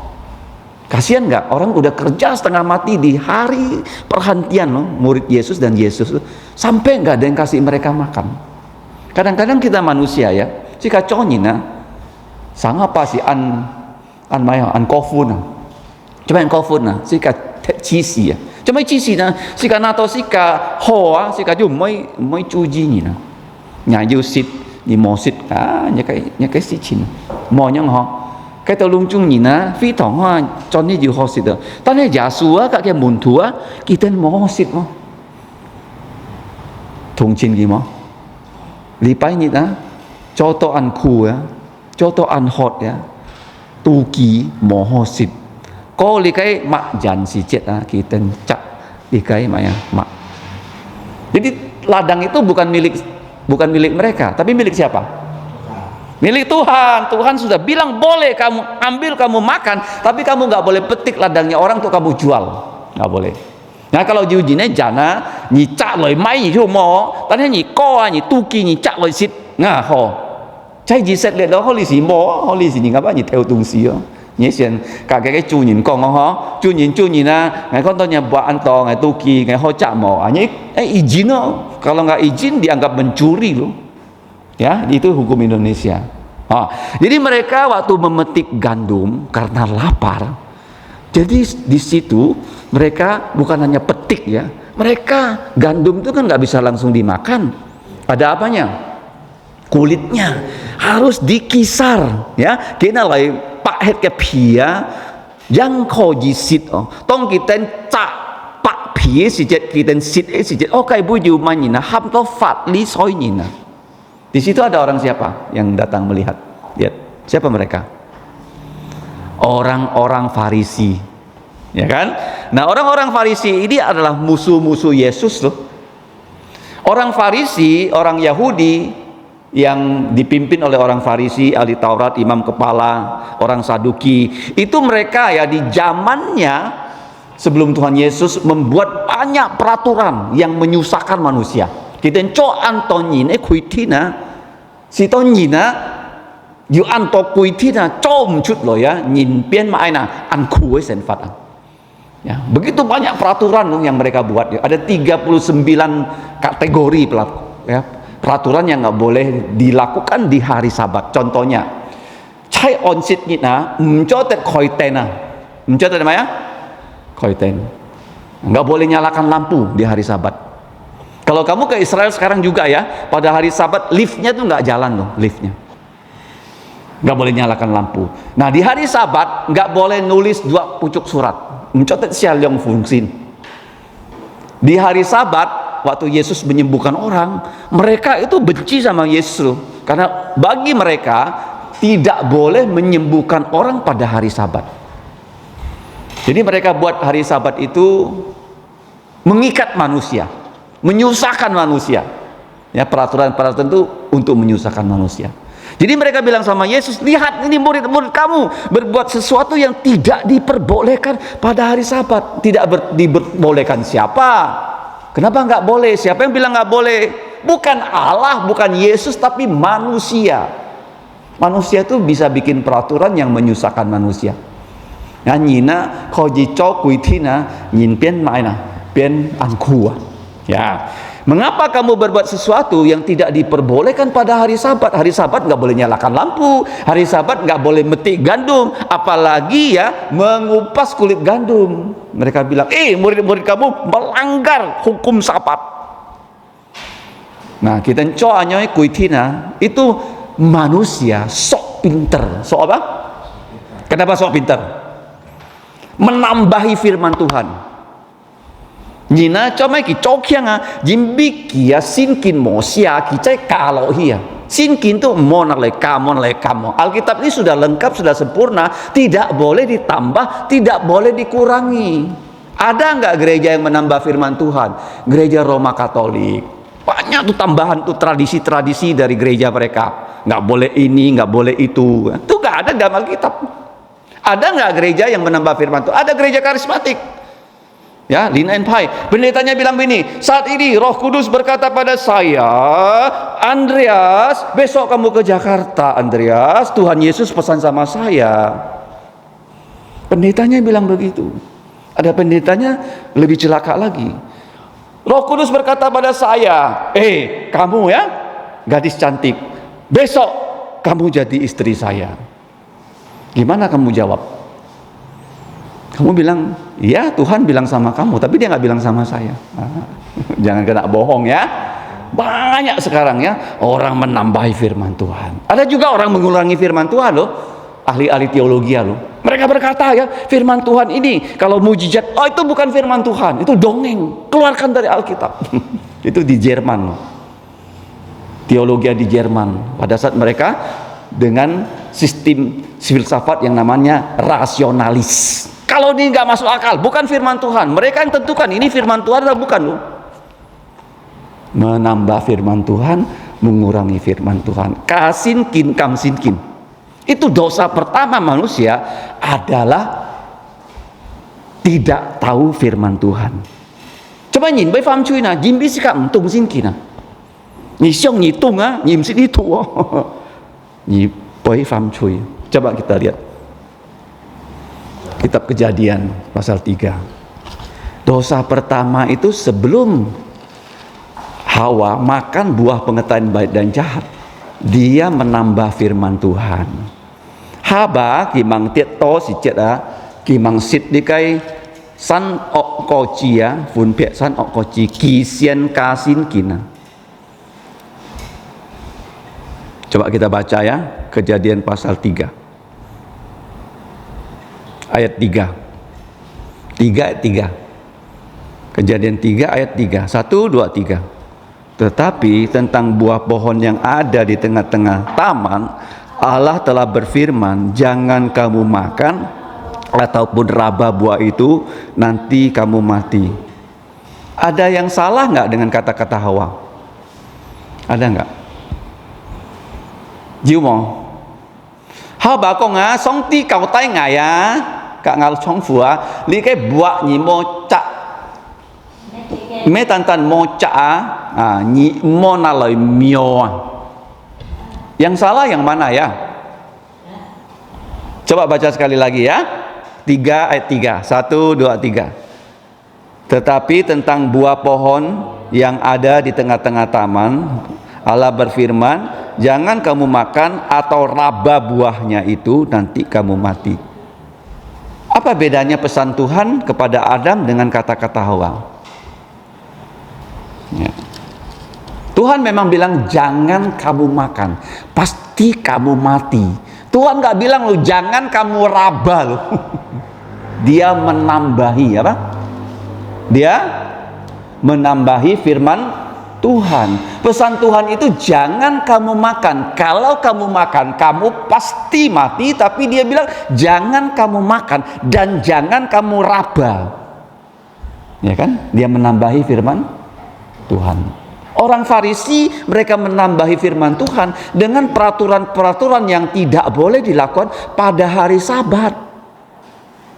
Kasihan nggak orang udah kerja setengah mati di hari perhentian loh, murid Yesus dan Yesus sampai nggak ada yang kasih mereka makan. Kadang-kadang kita manusia ya, jika conyina sang apa sih an kofun, cuma an kofun jika cisi ya, cuma cisi jika nato jika hoa jika cuma mai cuji na, nyayu sit di mosit nyakai si chin, mau nyang ho. Cái tao lung chung nhìn phi thỏng hoa cho nên nhiều họ xịt được. Ta này giả xúa các cái mồn thúa kỳ tên mỏ họ xịt mà. Thùng chín gì mà. Lý bái nhị đó cho tao ăn khu á, cho tao ăn hot á, tu ký mỏ họ xịt. Có lý cái mạ dàn xì chết á kỳ tên chặt lý cái mà mạ. Jadi ladang itu bukan milik mereka, tapi milik siapa? Milik Tuhan. Tuhan sudah bilang boleh kamu ambil, kamu makan, tapi kamu nggak boleh petik ladangnya orang tuh kamu jual, nggak boleh. Nah kalau diujinya jana nyicak loy mai nyi mo, tanya nyi ko nyi tuki nyicak loy sit ngah ho, cai jiset lihat ho li si mo, ho li si ngapa nyi theo tung si yo, nyi sian kakek cái chu nhìn con ho, chu nhìn ngày con tanya buat anto ngày tuki ngày ho cak mo, nyi izin lo, kalau nggak izin dianggap mencuri lo. Ya, itu hukum Indonesia. Jadi mereka waktu memetik gandum karena lapar. Jadi di situ mereka bukan hanya petik ya. Mereka gandum itu kan nggak bisa langsung dimakan. Ada apanya? Kulitnya harus dikisar ya. Kena lai pak het ke pia yang kau jisit tong kita cak pak pia si jet kita sit si jet kai bu ju manina ham to fat li soi nina. Di situ ada orang siapa yang datang melihat? Lihat, siapa mereka? Orang-orang Farisi, ya kan? Nah, orang-orang Farisi ini adalah musuh-musuh Yesus loh. Orang Farisi, orang Yahudi yang dipimpin oleh orang Farisi, ahli Taurat, imam kepala, orang Saduki, itu mereka ya di zamannya sebelum Tuhan Yesus membuat banyak peraturan yang menyusahkan manusia. Kita cho an to nhìn khui thi na si to nhìn yu an to khui thi na cho chút loh ya nhìn pian mai na an khu sen fat ya begitu banyak peraturan yang mereka buat ya. Ada 39 kategori ya peraturan yang nggak boleh dilakukan di hari Sabat. Contohnya cai on sit na cho tet khoi ten cho tet apa ya khoi ten Nggak boleh nyalakan lampu di hari Sabat. Kalau kamu ke Israel sekarang juga ya, pada hari Sabat liftnya tuh nggak jalan loh, liftnya. Nggak boleh nyalakan lampu. Nah di hari Sabat nggak boleh nulis 2 pucuk surat. Mencotet sialyong fungsin. Di hari Sabat waktu Yesus menyembuhkan orang, mereka itu benci sama Yesus loh. Karena bagi mereka tidak boleh menyembuhkan orang pada hari Sabat. Jadi mereka buat hari Sabat itu mengikat manusia, menyusahkan manusia. Ya, peraturan-peraturan itu untuk menyusahkan manusia. Jadi mereka bilang sama Yesus, lihat ini murid-murid kamu berbuat sesuatu yang tidak diperbolehkan pada hari Sabat. Tidak diperbolehkan siapa? Kenapa nggak boleh? Siapa yang bilang nggak boleh? Bukan Allah, bukan Yesus, tapi manusia. Manusia itu bisa bikin peraturan yang menyusahkan manusia. Nah, nyina koji cok kuitina nyin pian maina pian angkua. Ya, mengapa kamu berbuat sesuatu yang tidak diperbolehkan pada hari Sabat? Hari Sabat nggak boleh nyalakan lampu, hari Sabat nggak boleh metik gandum, apalagi ya mengupas kulit gandum. Mereka bilang, murid-murid kamu melanggar hukum Sabat. Nah, kita coanyoy kuitina itu manusia sok pinter. Sok apa? Kenapa sok pinter? Menambahi firman Tuhan. Nina comai ki cokyanga jimbi kia sinkin mo sia ki cai kalau hia. Sinkin tu mon le kamon. Alkitab ini sudah lengkap, sudah sempurna, tidak boleh ditambah, tidak boleh dikurangi. Ada nggak gereja yang menambah firman Tuhan? Gereja Roma Katolik. Banyak tuh tambahan tuh tradisi-tradisi dari gereja mereka. Nggak boleh ini, nggak boleh itu. Itu nggak ada dalam Alkitab. Ada nggak gereja yang menambah firman Tuhan? Ada gereja karismatik. Ya, Lin and Pai. Pendetanya bilang begini, saat ini Roh Kudus berkata pada saya, Andreas, besok kamu ke Jakarta, Andreas. Tuhan Yesus pesan sama saya. Pendetanya bilang begitu. Ada pendetanya lebih celaka lagi. Roh Kudus berkata pada saya, kamu ya, gadis cantik, besok kamu jadi istri saya. Gimana kamu jawab? Kamu bilang, ya Tuhan bilang sama kamu, tapi dia nggak bilang sama saya. Jangan kena bohong ya. Banyak sekarang ya orang menambahi firman Tuhan. Ada juga orang mengurangi firman Tuhan loh. Ahli-ahli teologi loh. Mereka berkata ya, firman Tuhan ini kalau mujizat, itu bukan firman Tuhan, itu dongeng. Keluarkan dari Alkitab. Itu di Jerman loh. Teologi di Jerman. Pada saat mereka dengan sistem filsafat yang namanya rasionalis. Kalau ini nggak masuk akal, bukan firman Tuhan. Mereka yang tentukan ini firman Tuhan atau bukan loh. Menambah firman Tuhan, mengurangi firman Tuhan. Kasinkin kamsinkin. Itu dosa pertama manusia adalah tidak tahu firman Tuhan. Coba nhìn với phạm chui na, nhìn biết gì cả tung xin kì na. Nhìn xiong nhìn tung nhìn xin đi tu nhìn với phạm chui. Coba kita lihat. Kitab Kejadian pasal 3. Dosa pertama itu sebelum Hawa makan buah pengetahuan baik dan jahat, dia menambah firman Tuhan. Haba kimang tiet to si chet kimang sit di kai san ok koci fun pek san ok koci kisian kasin kina. Coba kita baca ya, Kejadian pasal 3. Ayat 3. 3 ayat 3. Kejadian 3 ayat 3. 1 2 3. Tetapi tentang buah pohon yang ada di tengah-tengah taman, Allah telah berfirman, jangan kamu makan ataupun raba buah itu, nanti kamu mati. Ada yang salah nggak dengan kata-kata Hawa? Ada nggak? Jiu mo Hawa bakong song ti kau tai ngai Kak ngal chong fua li cái buah nhị mo chạ mê tan tan mo chạ nhị mo na lời mio. Yang salah yang mana ya? Coba baca sekali lagi ya. 3 ayat 3. 1 2 3. Tetapi tentang buah pohon yang ada di tengah-tengah taman, Allah berfirman, jangan kamu makan atau raba buahnya itu, nanti kamu mati. Apa bedanya pesan Tuhan kepada Adam dengan kata-kata Hawa? Ya. Tuhan memang bilang jangan kamu makan, pasti kamu mati. Tuhan nggak bilang lo jangan kamu raba lo. Dia menambahi apa? Dia menambahi firman Tuhan. Pesan Tuhan itu jangan kamu makan. Kalau kamu makan, kamu pasti mati. Tapi dia bilang jangan kamu makan dan jangan kamu raba. Ya kan? Dia menambahi firman Tuhan. Orang Farisi mereka menambahi firman Tuhan dengan peraturan-peraturan yang tidak boleh dilakukan pada hari Sabat.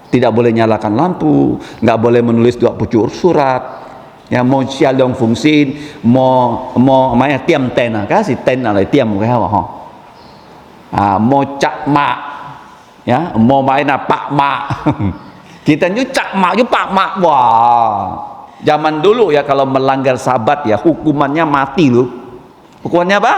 Tidak boleh nyalakan lampu, nggak boleh menulis 20 surat. Ya, mau xiaolong fungsin, mau maya tiam tena, kasih tena lah tiam kayak apa? Mau cak mak, ya, mau main pak mak. Kita nyu cak mak, nyu pak mak, wah. Zaman dulu ya kalau melanggar Sabat ya hukumannya mati loh. Hukumannya apa?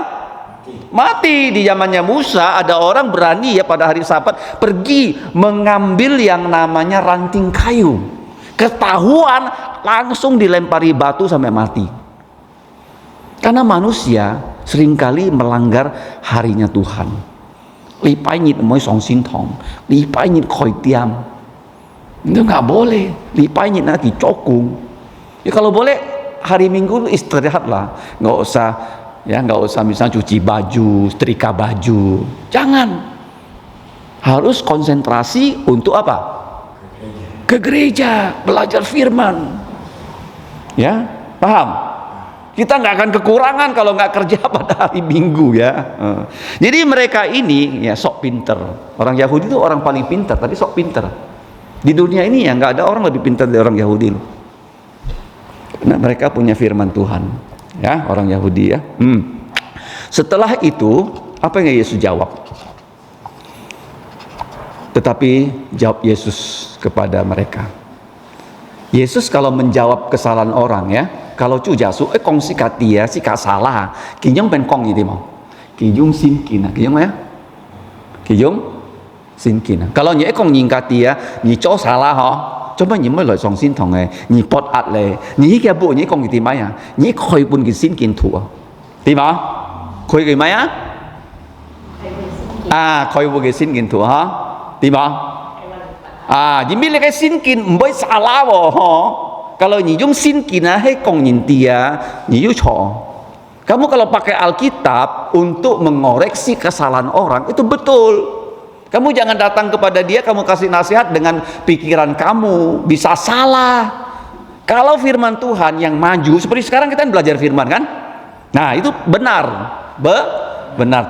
Mati. Di zamannya Musa ada orang berani ya pada hari Sabat pergi mengambil yang namanya ranting kayu. Ketahuan langsung dilempari batu sampai mati. Karena manusia seringkali melanggar harinya Tuhan. Lipai nyit moi song sin tong, lipai nyit koi tiam. Itu nggak boleh. Lipai nyit nanti cokung. Ya kalau boleh hari Minggu istirahatlah, nggak usah misalnya cuci baju, setrika baju, jangan. Harus konsentrasi untuk apa? Ke gereja, belajar firman. Ya, paham? Kita nggak akan kekurangan kalau nggak kerja pada hari Minggu ya. Jadi mereka ini ya sok pinter. Orang Yahudi itu orang paling pintar, tapi sok pinter. Di dunia ini ya nggak ada orang lebih pintar dari orang Yahudi loh. Nah, mereka punya firman Tuhan, ya orang Yahudi ya. Setelah itu apa yang Yesus jawab? Tetapi jawab Yesus kepada mereka. Yesus kalau menjawab kesalahan orang ya, kalau cu jasu kong si katia si salah, kinyong pen kong itu mau, kinyong sin kina, kinyong ya, kinyong sin kina. Kalau nye kong nying katia, nyi co salah ho. Coba nyi mới lại song xin thong này, nyi pot at le, nyi kia bu nyi kong cái mai à, nyi khơi bun cái xin kiến thủ à, tìm à, khơi cái mai à, khơi bun cái xin kiến thủ hả, tìm à, nyi biết là cái xin kiến mới salah wo, kalau nyi dùng xin kiến à, hay kong nhìn dia, nyi yu cho. Kamu kalau pakai Alkitab untuk mengoreksi kesalahan orang itu betul. Kamu jangan datang kepada dia, kamu kasih nasihat dengan pikiran kamu, bisa salah. Kalau firman Tuhan yang maju, seperti sekarang kita belajar firman kan? Nah itu benar, benar.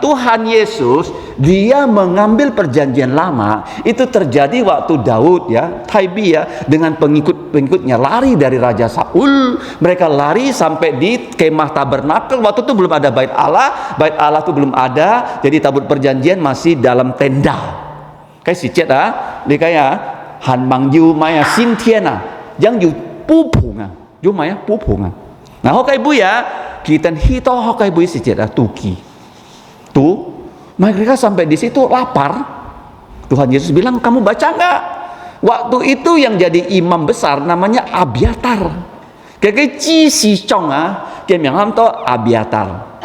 Tuhan Yesus, dia mengambil perjanjian lama, itu terjadi waktu Daud ya, Taibi ya, dengan pengikut-pengikutnya lari dari Raja Saul. Mereka lari sampai di kemah tabernakel. Waktu itu belum ada bait Allah itu belum ada, jadi tabut perjanjian masih dalam tenda. Kayak si Cet dia kayak Han Mang Yu Maya Sin Tian yang yu pu phung yu Maya pu phung. Nah hokai bu ya, kita hito hokai bu si Cet tuki. Tuh, mereka sampai di situ lapar. Tuhan Yesus bilang, kamu baca nggak? Waktu itu yang jadi imam besar namanya Abiatar. Kayak ci si chong kayak yang to Abiatar.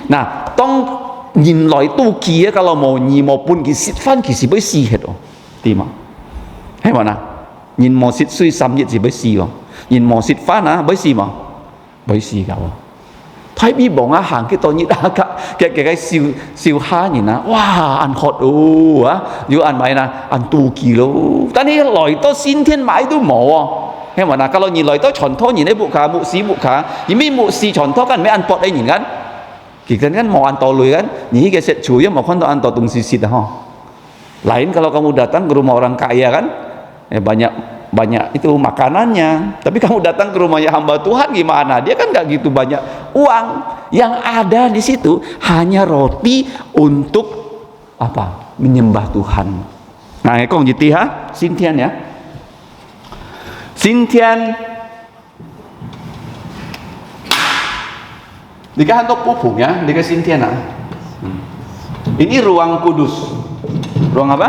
Nah, tong nhìn loi tu kia kalau mau nyi maupun kisit fan kisi bei si het oh. Tima. Hay mana? Nhìn mo sit sui sam yit si bei si oh. Nhìn mo sit fan bei si ma. Bei si kau. Thái bi bong hàng cái to nhị đa cái siêu ha nhìn wow ăn hot you ăn mày ăn tu kỳ lô tani lòi to xin thiên mãi tu mỏ hay mà kalau nhìn lòi to chọn thô nhìn đấy bộ khá nhìn mi bộ xì chọn thô kan mấy ăn pot đây nhìn kan kita kan mau ăn to lùi kan nhìn cái set cuy mau kan to ăn to tung sisit ha lain kalau kamu datang ke rumah orang kaya kan banyak itu makanannya, tapi kamu datang ke rumahnya hamba Tuhan gimana? Dia kan nggak gitu banyak uang. Yang ada di situ hanya roti untuk apa? Menyembah Tuhan. Nah, kong jiti ha, Sintian ya. Sintian dikah untuk pupung ya, dikah Sintian Ini ruang kudus. Ruang apa?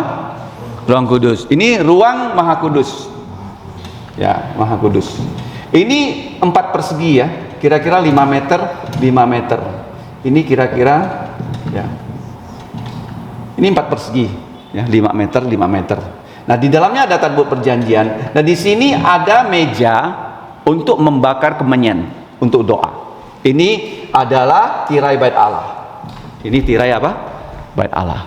Ruang kudus. Ini ruang maha kudus. Ya, maha kudus. Ini 4 persegi ya. Kira-kira 5 meter, 5 meter. Ini kira-kira ya. Ini 4 persegi ya, 5 meter, 5 meter. Nah, di dalamnya ada tabut perjanjian. Nah, di sini ada meja untuk membakar kemenyan untuk doa. Ini adalah tirai bait Allah. Ini tirai apa? Bait Allah.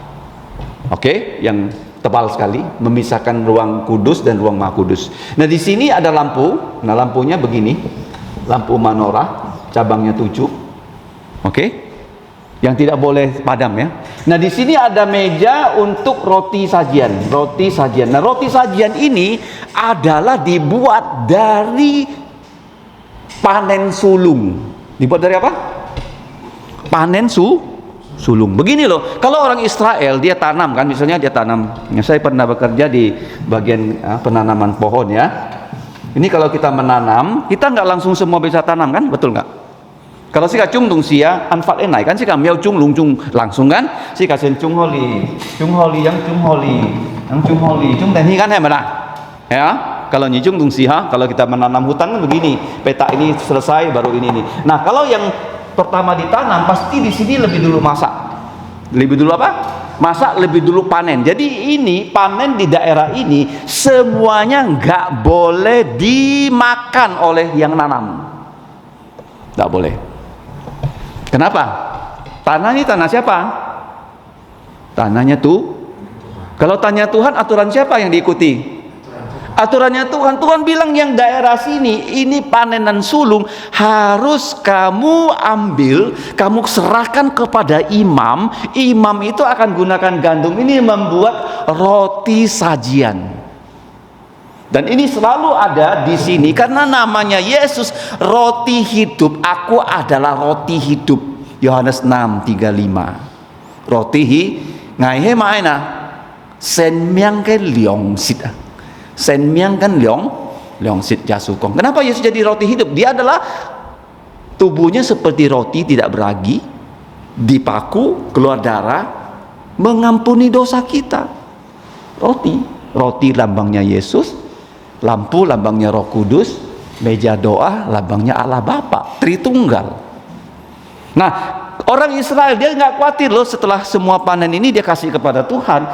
Oke, yang tebal sekali memisahkan ruang kudus dan ruang maha kudus. Nah, di sini ada lampu. Nah, lampunya begini. Lampu menorah, cabangnya 7. Oke. Yang tidak boleh padam ya. Nah, di sini ada meja untuk roti sajian. Roti sajian. Nah, roti sajian ini adalah dibuat dari panen sulung. Dibuat dari apa? Panen sulung. Begini loh, kalau orang Israel dia tanam kan, misalnya dia tanam. Saya pernah bekerja di bagian penanaman pohon ya. Ini kalau kita menanam, kita nggak langsung semua bisa tanam kan, betul nggak? Kalau sih kacung tung sia anfat enai kan sih kami cung lung cung langsung kan, sih kasih cung holi yang cung holi cung teknik kan mana? Ya, kalau nyicung tung sia, kalau kita menanam hutan kan begini, peta ini selesai baru ini nih. Nah, kalau yang pertama ditanam pasti di sini lebih dulu masak. Lebih dulu apa? Masak, lebih dulu panen. Jadi ini panen di daerah ini semuanya nggak boleh dimakan oleh yang nanam. Nggak boleh. Kenapa? Tanah ini tanah siapa? Tanahnya tuh. Kalau tanya Tuhan, aturan siapa yang diikuti? Aturannya Tuhan. Tuhan bilang yang daerah sini ini panenan sulung harus kamu ambil, kamu serahkan kepada imam. Imam itu akan gunakan gandum ini membuat roti sajian. Dan ini selalu ada di sini karena namanya Yesus roti hidup. Aku adalah roti hidup. Yohanes 6:35. Roti ngai he maena sen miang ke liong sit. Sen miang kan liong sit jasukong. Kenapa Yesus jadi roti hidup? Dia adalah tubuhnya seperti roti tidak beragi, dipaku, keluar darah, mengampuni dosa kita. Roti lambangnya Yesus, lampu lambangnya Roh Kudus, meja doa lambangnya Allah Bapa, Tritunggal. Nah, orang Israel dia nggak khawatir loh, setelah semua panen ini dia kasih kepada Tuhan,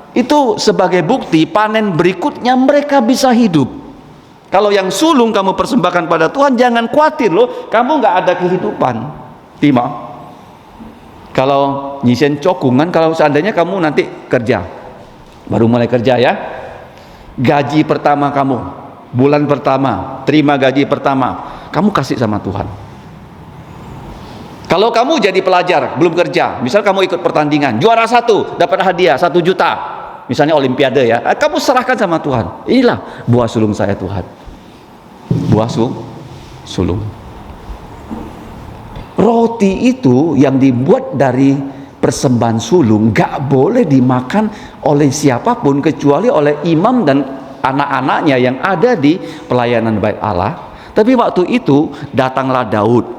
itu sebagai bukti panen berikutnya mereka bisa hidup. Kalau yang sulung kamu persembahkan pada Tuhan, jangan khawatir loh, kamu nggak ada kehidupan. Tima. Kalau nyisen cokungan, kalau seandainya kamu nanti kerja, baru mulai kerja ya, gaji pertama kamu, bulan pertama, terima gaji pertama, kamu kasih sama Tuhan. Kalau kamu jadi pelajar, belum kerja, misal kamu ikut pertandingan, juara 1, dapat hadiah 1 juta, misalnya olimpiade ya, kamu serahkan sama Tuhan. Inilah buah sulung saya Tuhan. Buah sulung. Roti itu yang dibuat dari persembahan sulung gak boleh dimakan oleh siapapun kecuali oleh imam dan anak-anaknya yang ada di pelayanan bait Allah. Tapi waktu itu datanglah Daud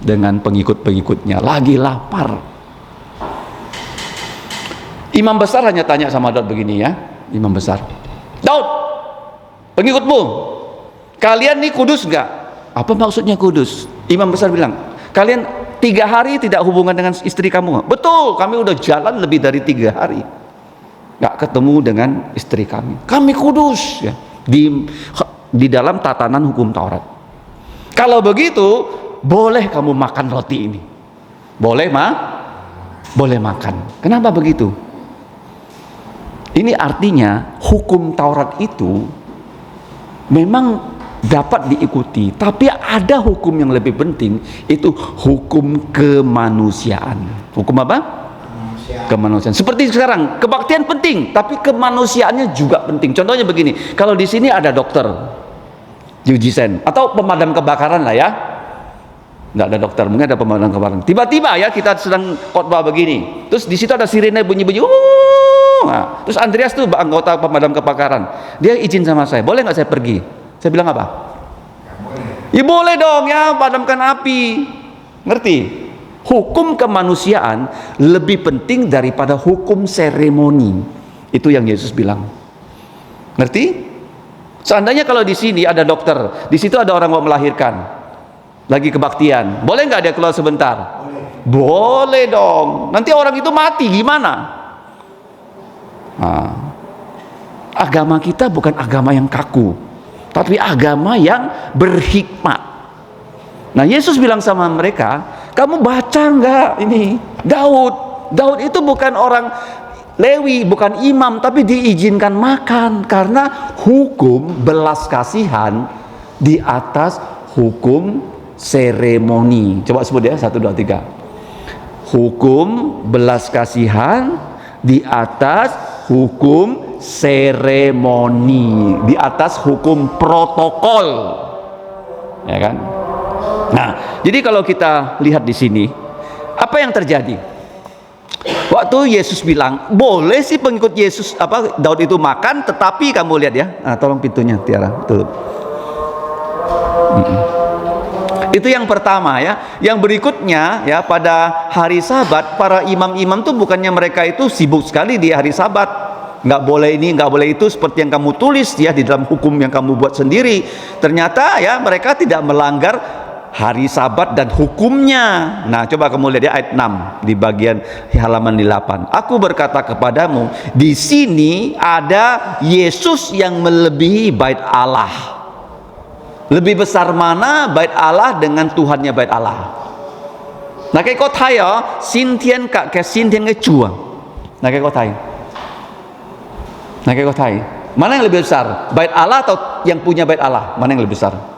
dengan pengikut-pengikutnya lagi lapar. Imam besar hanya tanya sama Daud begini ya, imam besar, Daud, pengikutmu, kalian nih kudus nggak? Apa maksudnya kudus? Imam besar bilang, kalian 3 hari tidak hubungan dengan istri kamu? Betul, kami udah jalan lebih dari 3 hari nggak ketemu dengan istri kami. Kami kudus ya, di dalam tatanan hukum Taurat. Kalau begitu boleh kamu makan roti ini, boleh boleh makan. Kenapa begitu? Ini artinya hukum Taurat itu memang dapat diikuti, tapi ada hukum yang lebih penting, itu hukum kemanusiaan. Hukum apa? Kemanusiaan. Seperti sekarang, kebaktian penting, tapi kemanusiaannya juga penting. Contohnya begini, kalau di sini ada dokter, Yujisen, atau pemadam kebakaran lah ya. Nggak ada dokter, mungkin ada pemadam kebakaran. Tiba-tiba ya kita sedang khotbah begini, terus di situ ada sirine bunyi-bunyi. Nah, terus Andreas tuh anggota pemadam kebakaran, dia izin sama saya, boleh nggak saya pergi? Saya bilang apa? Ya boleh dong ya, padamkan api. Ngerti? Hukum kemanusiaan lebih penting daripada hukum seremoni. Itu yang Yesus bilang. Ngerti? Seandainya kalau di sini ada dokter, di situ ada orang mau melahirkan, lagi kebaktian, boleh nggak dia keluar sebentar? Boleh dong. Nanti orang itu mati gimana? Nah, agama kita bukan agama yang kaku, tapi agama yang berhikmat. Nah, Yesus bilang sama mereka, kamu baca nggak ini? Daud itu bukan orang Lewi, bukan imam, tapi diizinkan makan karena hukum belas kasihan di atas hukum seremoni. Coba sebut ya, 1, 2, 3. Hukum belas kasihan di atas hukum seremoni, di atas hukum protokol, ya kan? Nah, jadi kalau kita lihat di sini, apa yang terjadi? Waktu Yesus bilang, boleh sih pengikut Yesus Daud itu makan, tetapi kamu lihat ya, tolong pintunya Tiara, tutup. Itu yang pertama ya. Yang berikutnya ya, pada hari Sabat para imam-imam tuh bukannya mereka itu sibuk sekali di hari Sabat, nggak boleh ini, nggak boleh itu seperti yang kamu tulis ya di dalam hukum yang kamu buat sendiri. Ternyata ya mereka tidak melanggar hari Sabat dan hukumnya. Nah, coba kamu lihat ya ayat 6 di bagian halaman 8. Aku berkata kepadamu, di sini ada Yesus yang melebihi bait Allah. Lebih besar mana bait Allah dengan Tuhannya bait Allah? Nah, kayak kau thai ya, xin thiên cả cái xin thiên cái chùa. Nah, kayak kau thai. Nah, kayak kau thai. Mana yang lebih besar? Bait Allah atau yang punya bait Allah? Mana yang lebih besar?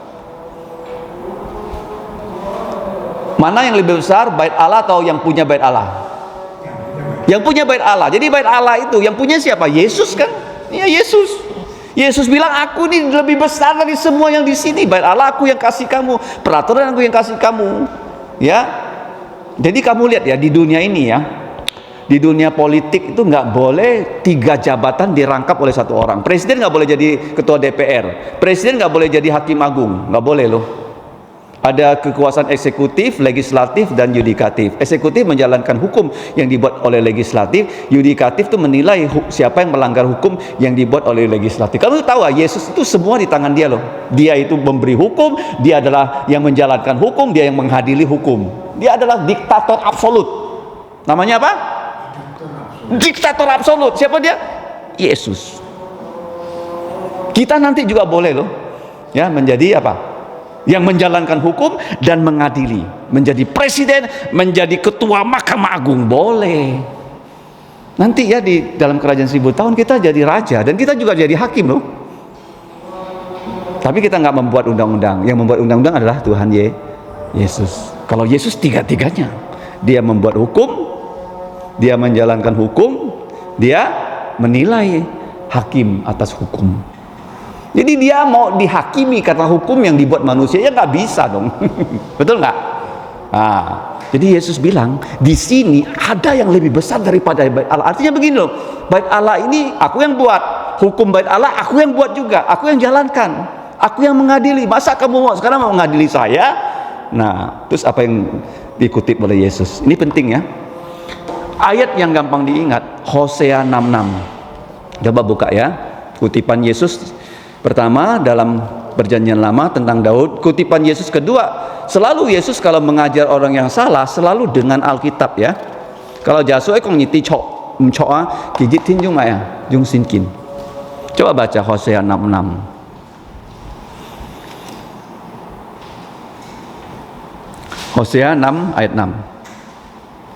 Mana yang lebih besar, bait Allah atau yang punya bait Allah? Yang punya bait Allah. Jadi bait Allah itu yang punya siapa? Yesus kan? Iya, Yesus. Yesus bilang, aku ini lebih besar dari semua yang di sini. Bait Allah aku yang kasih kamu, peraturan aku yang kasih kamu. Ya. Jadi kamu lihat ya, di dunia ini ya, di dunia politik itu nggak boleh 3 jabatan dirangkap oleh satu orang. Presiden nggak boleh jadi ketua DPR, presiden nggak boleh jadi hakim agung, nggak boleh loh. Ada kekuasaan eksekutif, legislatif, dan yudikatif. Eksekutif menjalankan hukum yang dibuat oleh legislatif. Yudikatif itu menilai siapa yang melanggar hukum yang dibuat oleh legislatif. Kamu tahu Yesus itu semua di tangan dia loh. Dia itu memberi hukum, dia adalah yang menjalankan hukum, dia yang menghadiri hukum. Dia adalah diktator absolut. Namanya apa? Diktator absolut. Siapa dia? Yesus. Kita nanti juga boleh loh ya menjadi apa? Yang menjalankan hukum dan mengadili, menjadi presiden, menjadi ketua Mahkamah Agung, boleh. Nanti ya di dalam kerajaan 1000 tahun kita jadi raja dan kita juga jadi hakim loh. Tapi kita nggak membuat undang-undang. Yang membuat undang-undang adalah Tuhan Yesus. Kalau Yesus tiga-tiganya, dia membuat hukum, dia menjalankan hukum, dia menilai hakim atas hukum. Jadi dia mau dihakimi karena hukum yang dibuat manusia, ya nggak bisa dong. Betul nggak? Nah, jadi Yesus bilang di sini ada yang lebih besar daripada bait Allah. Artinya begini loh, bait Allah ini aku yang buat, hukum bait Allah aku yang buat juga, aku yang jalankan, aku yang mengadili. Masa kamu mau sekarang mau mengadili saya? Nah, terus apa yang dikutip oleh Yesus? Ini penting ya. Ayat yang gampang diingat, Hosea 6:6. Coba buka ya, kutipan Yesus. Pertama dalam perjanjian lama tentang Daud, kutipan Yesus kedua, selalu Yesus kalau mengajar orang yang salah selalu dengan Alkitab ya. Kalau Jasue kong nyiti cok, kijit tin jung maya, jung sinkin. Coba baca Hosea 6:6. Hosea 6 ayat 6.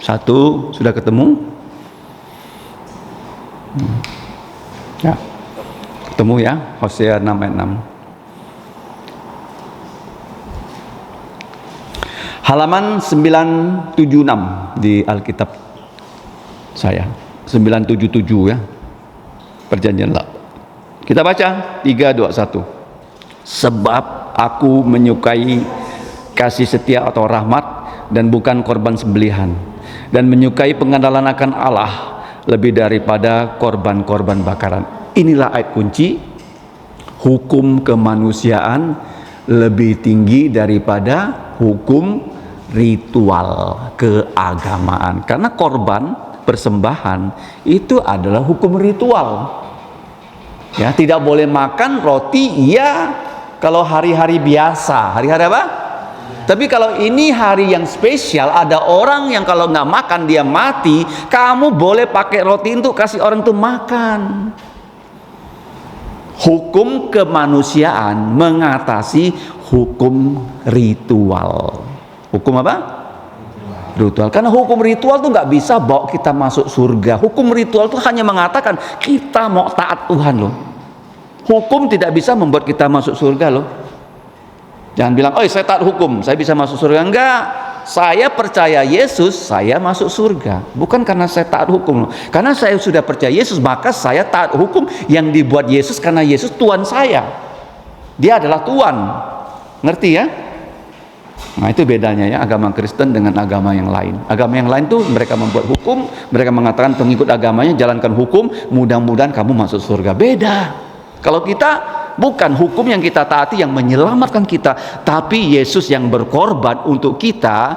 1 sudah ketemu? Ya. Ketemu ya, Hosea 6 ayat 6. Halaman 976 di Alkitab saya. 977 ya. Perjanjian lama. Kita baca 3, 2, 1. Sebab aku menyukai kasih setia atau rahmat dan bukan korban sembelihan, dan menyukai pengandalan akan Allah lebih daripada korban-korban bakaran. Inilah ayat kunci, hukum kemanusiaan lebih tinggi daripada hukum ritual keagamaan. Karena korban persembahan itu adalah hukum ritual. Ya, tidak boleh makan roti iya kalau hari-hari biasa. Hari-hari apa? Tapi kalau ini hari yang spesial, ada orang yang kalau nggak makan dia mati, kamu boleh pakai roti itu kasih orang itu makan. Hukum kemanusiaan mengatasi hukum ritual. Hukum apa? Ritual. Karena hukum ritual tuh nggak bisa bawa kita masuk surga. Hukum ritual tuh hanya mengatakan kita mau taat Tuhan loh. Hukum tidak bisa membuat kita masuk surga loh. Jangan bilang, oh saya taat hukum, saya bisa masuk surga. Enggak, saya percaya Yesus, saya masuk surga. Bukan karena saya taat hukum. Karena saya sudah percaya Yesus, maka saya taat hukum yang dibuat Yesus, karena Yesus Tuhan saya. Dia adalah Tuhan. Ngerti ya? Nah itu bedanya ya, agama Kristen dengan agama yang lain. Agama yang lain tuh mereka membuat hukum, mereka mengatakan pengikut agamanya jalankan hukum, mudah-mudahan kamu masuk surga. Beda. Kalau kita bukan hukum yang kita taati yang menyelamatkan kita, tapi Yesus yang berkorban untuk kita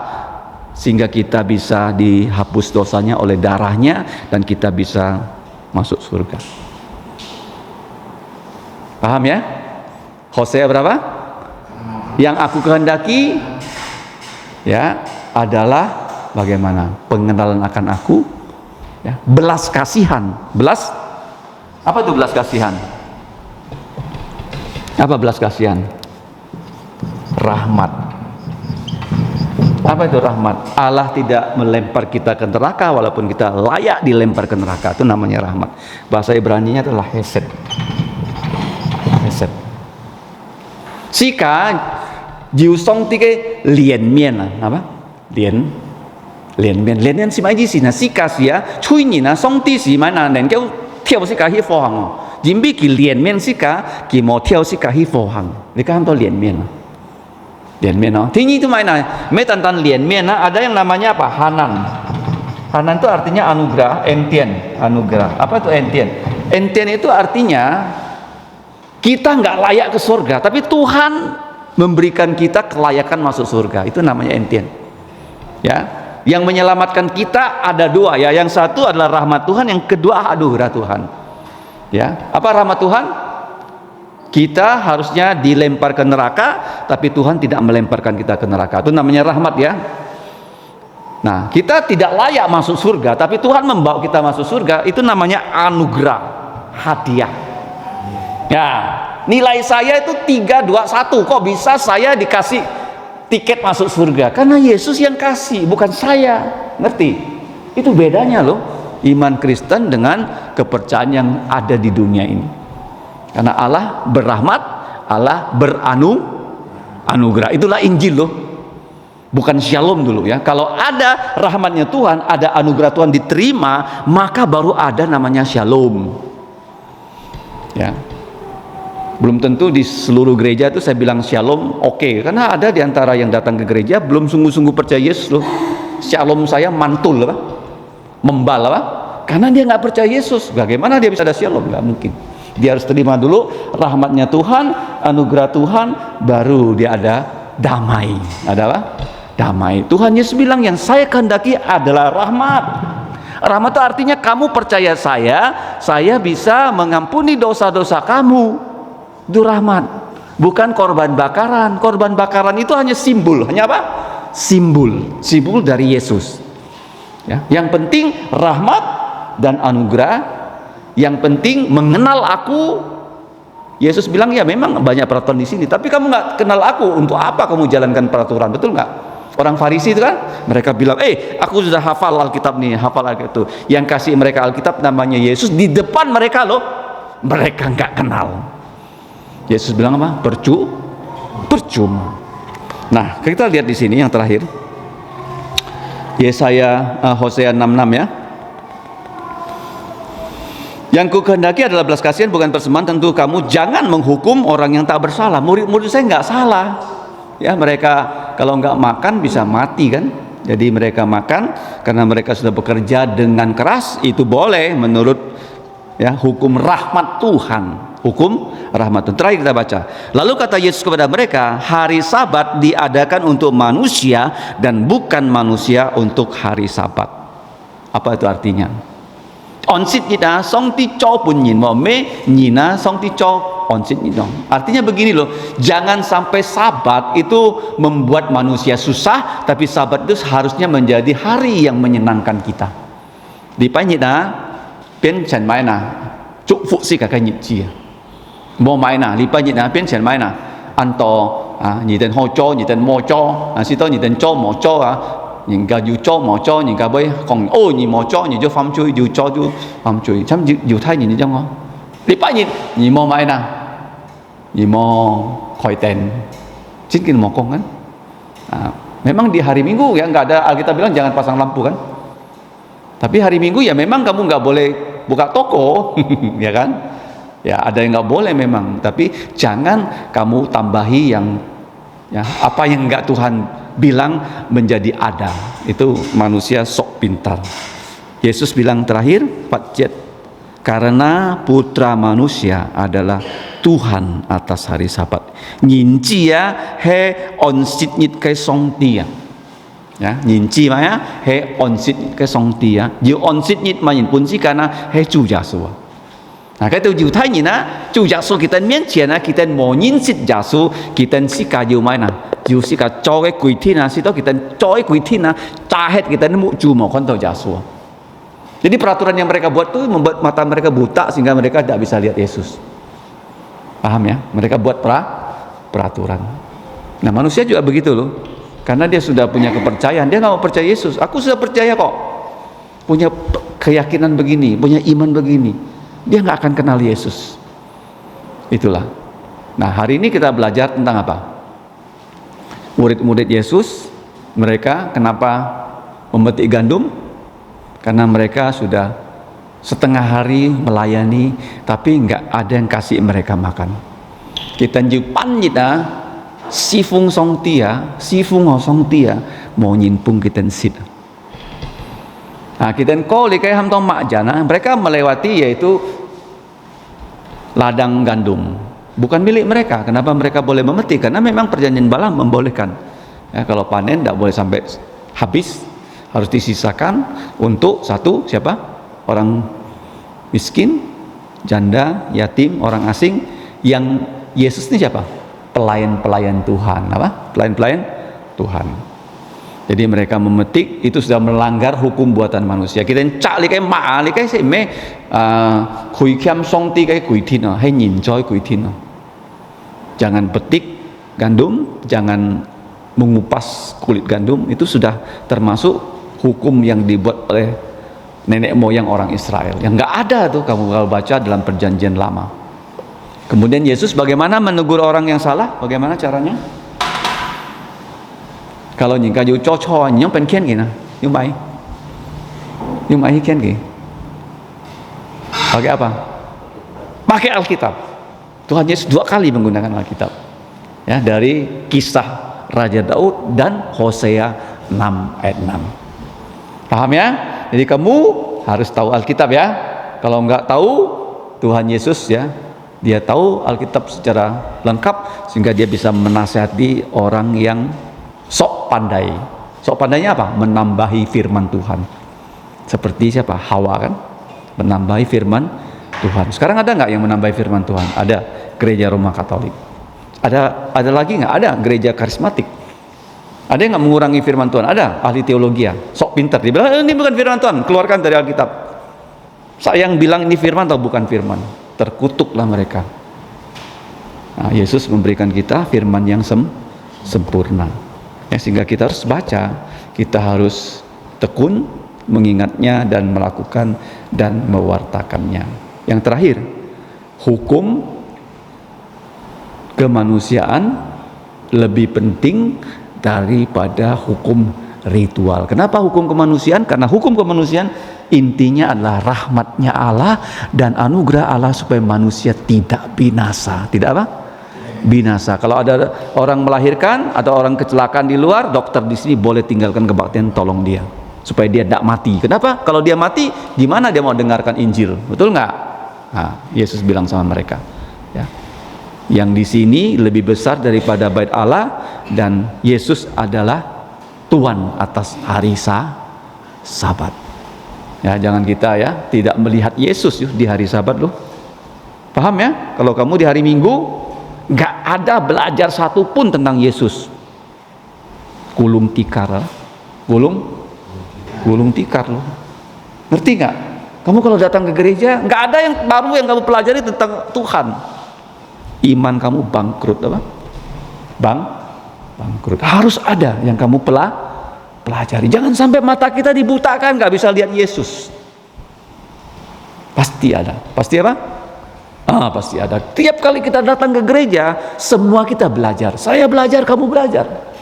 sehingga kita bisa dihapus dosanya oleh darahnya dan kita bisa masuk surga. Paham ya? Hosea berapa? Yang aku kehendaki ya adalah bagaimana? Pengenalan akan aku ya, belas kasihan. Belas apa itu belas kasihan? Apa belas kasihan? Rahmat. Apa itu rahmat? Allah tidak melempar kita ke neraka walaupun kita layak dilempar ke neraka. Itu namanya rahmat. Bahasa Ibrani-nya adalah hesed. Hesed. Sika jiu song tiga lian mian apa? Lian mian. Lian mian si mai ji si na sika sia chui ni na song ti si mai na nen kêu theo sika hi fo hang. Jimbi ki lian mian sika ki mo theo sika hi fo hang. Ni kan to lian mian. Lian mian no. Tinggi itu mana? Metantan lian mian ada yang namanya apa? Hanan. Hanan itu artinya anugerah, entian, anugerah. Apa itu entian? Entian itu artinya kita nggak layak ke surga, tapi Tuhan memberikan kita kelayakan masuk surga. Itu namanya entian. Ya, yang menyelamatkan kita ada dua ya. Yang satu adalah rahmat Tuhan, yang kedua anugerah Tuhan. Ya, apa rahmat Tuhan? Kita harusnya dilempar ke neraka, tapi Tuhan tidak melemparkan kita ke neraka. Itu namanya rahmat ya. Nah, kita tidak layak masuk surga, tapi Tuhan membawa kita masuk surga. Itu namanya anugerah, hadiah. Ya, nilai saya itu 321. Kok bisa saya dikasih tiket masuk surga? Karena Yesus yang kasih, bukan saya. Ngerti? Itu bedanya loh, iman Kristen dengan kepercayaan yang ada di dunia ini. Karena Allah berrahmat, Allah anugerah. Itulah Injil loh. Bukan shalom dulu ya. Kalau ada rahmatnya Tuhan, ada anugerah Tuhan diterima, maka baru ada namanya shalom. Ya. Belum tentu di seluruh gereja itu saya bilang shalom oke. Karena ada di antara yang datang ke gereja belum sungguh-sungguh percaya Yesus loh. Shalom saya mantul apa? Membal apa? Karena dia nggak percaya Yesus. Bagaimana dia bisa ada shalom? Nggak mungkin. Dia harus terima dulu rahmatnya Tuhan, anugerah Tuhan, baru dia ada damai. Ada apa? Damai. Tuhan Yesus bilang yang saya kehendaki adalah rahmat. Rahmat itu artinya kamu percaya saya bisa mengampuni dosa-dosa kamu. Itu rahmat. Bukan korban bakaran. Korban bakaran itu hanya simbol. Hanya apa? Simbol. Simbol dari Yesus. Ya. Yang penting rahmat dan anugerah. Yang penting mengenal aku. Yesus bilang ya memang banyak peraturan di sini, tapi kamu nggak kenal aku, untuk apa kamu jalankan peraturan? Betul nggak? Orang Farisi itu kan, mereka bilang, aku sudah hafal Alkitab nih, hafal Alkitab itu. Yang kasih mereka Alkitab namanya Yesus, di depan mereka loh, mereka nggak kenal. Yesus bilang apa? Percuma. Nah, kita lihat di sini yang terakhir, Hosea 6:6 ya. Yang ku kehendaki adalah belas kasihan bukan persembahan. Tentu kamu jangan menghukum orang yang tak bersalah. Murid-murid saya nggak salah. Ya, mereka kalau nggak makan bisa mati kan. Jadi mereka makan karena mereka sudah bekerja dengan keras, itu boleh menurut ya hukum rahmat Tuhan. Hukum rahmat Tuhan. Terakhir kita baca. Lalu kata Yesus kepada mereka, hari Sabat diadakan untuk manusia dan bukan manusia untuk hari Sabat. Apa itu artinya? On sit kita song ti cho pun nyin mo me nyina song ti cho on sit dong. Artinya begini loh, jangan sampai Sabat itu membuat manusia susah, tapi Sabat itu harusnya menjadi hari yang menyenangkan kita. Di panyita pian chen mai na chúc phúc si cả cái nhịp chia. Mo mai na li panyita pian chen mai na an to nhị tên ho cho nhị tên mo cho si to nhị tên cho mo cho những cái dù cho mỏ cho những cái bây còn ôi nhìn mỏ cho nhìn cho phàm chui dù cho dù phàm chui chấm dù thay nhìn trong không đi bãi nhìn mỏ mai nào nhìn mỏ khỏi tên chính cái mỏ con kan memang di hari Minggu ya nggak ada Alkitab bilang jangan pasang lampu kan, tapi hari Minggu ya memang kamu nggak boleh buka toko ya kan, ya ada yang nggak boleh memang, tapi jangan kamu tambahi yang ya apa yang nggak Tuhan bilang menjadi ada. Itu manusia sok pintar. Yesus bilang terakhir Patjet, karena putra manusia adalah Tuhan atas hari Sabat. Nyinci ya he onsit nyit kai song tia. Ya, nyinci maya he onsit kai song tia. Yu onsit nyit ma yin pun si karena he Chủ Giêsu. Nah, cái từ犹太nhìn á, Chủ Giêsu kita miễn triển á, kita mau nhìn sit Giêsu, kita si cả犹mai nè, Dù si cả cho cái quỷ thiên á, si đó kita cho cái quỷ thiên á, cahet kita nemu cuma konto Giêsu. Jadi peraturan yang mereka buat tuh membuat mata mereka buta sehingga mereka tidak bisa lihat Yesus. Paham ya? Mereka buat peraturan. Nah, manusia juga begitu loh, karena dia sudah punya kepercayaan, dia nggak mau percaya Yesus. Aku sudah percaya kok, punya keyakinan begini, punya iman begini. Dia nggak akan kenal Yesus. Itulah. Nah, hari ini kita belajar tentang apa? Murid-murid Yesus, mereka kenapa memetik gandum? Karena mereka sudah setengah hari melayani, tapi nggak ada yang kasih mereka makan. Kita jupan kita, sifung song tia, sifung song tia, mau nyimpung kita sit. Nah, kita koli kayak hamtong mak jana, mereka melewati yaitu ladang gandum, bukan milik mereka. Kenapa mereka boleh memetik? Karena memang perjanjian Balaam membolehkan. Ya, kalau panen tidak boleh sampai habis, harus disisakan untuk satu siapa? Orang miskin, janda, yatim, orang asing. Yang Yesus ini siapa? Pelayan-pelayan Tuhan, apa? Pelayan-pelayan Tuhan. Jadi mereka memetik itu sudah melanggar hukum buatan manusia. Kita cak likai ma likai se me kui kiam song ti kai kui tin hai nhìn choi kui tin. Jangan petik gandum, jangan mengupas kulit gandum, itu sudah termasuk hukum yang dibuat oleh nenek moyang orang Israel. Yang enggak ada tuh kamu kalau baca dalam perjanjian lama. Kemudian Yesus bagaimana menegur orang yang salah? Bagaimana caranya? Kalau nyingka yu cho nyong pen kian gina, yung mai kian gi. Pakai apa? Pakai Alkitab. Tuhan Yesus 2 kali menggunakan Alkitab. Ya, dari kisah Raja Daud dan Hosea 6 ayat 6. Paham ya? Jadi kamu harus tahu Alkitab ya. Kalau enggak tahu Tuhan Yesus ya, dia tahu Alkitab secara lengkap sehingga dia bisa menasihati orang yang sok pandai. Sok pandainya apa? Menambahi firman Tuhan. Seperti siapa? Hawa kan? Menambahi firman Tuhan. Sekarang ada nggak yang menambahi firman Tuhan? Ada. Gereja Roma Katolik. Ada lagi nggak? Ada. Gereja Karismatik. Ada yang nggak mengurangi firman Tuhan? Ada. Ahli teologi ya. Sok pintar. Dia bilang ini bukan firman Tuhan. Keluarkan dari Alkitab. Saya yang bilang ini firman atau bukan firman? Terkutuklah mereka. Nah, Yesus memberikan kita firman yang sempurna. Ya, sehingga kita harus baca, kita harus tekun mengingatnya dan melakukan dan mewartakannya. Yang terakhir, hukum kemanusiaan lebih penting daripada hukum ritual. Kenapa hukum kemanusiaan? Karena hukum kemanusiaan intinya adalah rahmatnya Allah dan anugerah Allah supaya manusia tidak binasa. Tidak apa? Binasa. Kalau ada orang melahirkan atau orang kecelakaan di luar, dokter di sini boleh tinggalkan kebaktian, tolong dia supaya dia tidak mati. Kenapa? Kalau dia mati, gimana dia mau dengarkan Injil? Betul nggak? Nah, Yesus bilang sama mereka, ya, yang di sini lebih besar daripada bait Allah dan Yesus adalah Tuhan atas hari Sabat. Ya, jangan kita ya tidak melihat Yesus di hari Sabat loh. Paham ya? Kalau kamu di hari Minggu nggak ada belajar satu pun tentang Yesus. Gulung tikar, gulung tikar loh. Ngerti nggak? Kamu kalau datang ke gereja nggak ada yang baru yang kamu pelajari tentang Tuhan. Iman kamu bangkrut apa? Bangkrut. Harus ada yang kamu pelajari. Jangan sampai mata kita dibutakan, nggak bisa lihat Yesus. Pasti ada. Pasti apa? Pasti ada. Tiap kali kita datang ke gereja, semua kita belajar. Saya belajar, kamu belajar.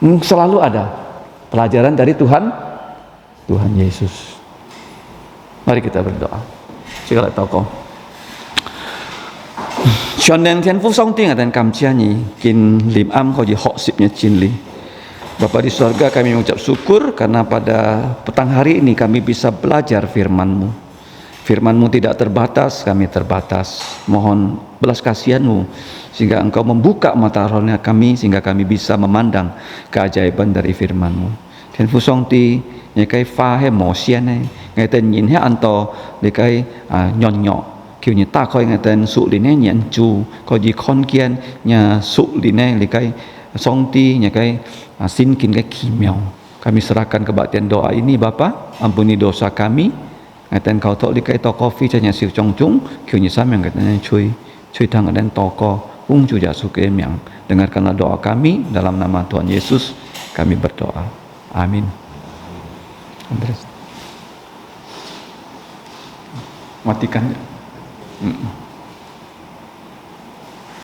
Selalu ada pelajaran dari Tuhan Yesus. Mari kita berdoa. Segala tokoh. 上年天父上帝dan kamcia ni kin lim am kau ji hok sipnya cinli. Bapa di surga, kami mengucap syukur karena pada petang hari ini kami bisa belajar firman-Mu. Firman-Mu tidak terbatas, kami terbatas. Mohon belas kasihan-Mu sehingga Engkau membuka mata rohani kami sehingga kami bisa memandang keajaiban dari firman-Mu. Thiên父Song Ti, những cái pha hay mỏ xiên này, người ta nhìn hết an to để cái nhọn nhọn, kiểu như ta coi người ta sụ đi này nhận chu, coi gì con kiên nhà sụ đi này để cái Song Ti, những cái xin kin cái kimia. Kami serahkan kebaktian doa ini Bapa, ampuni dosa kami. Ngatan kau tok di kai toko fi cha nya siu chong chung, kiu ni sam yang ngatan chui thang dan toko ung chu ja su ke miang. Dengarkanlah doa kami dalam nama Tuhan Yesus kami berdoa. Amin. Andres. Matikan.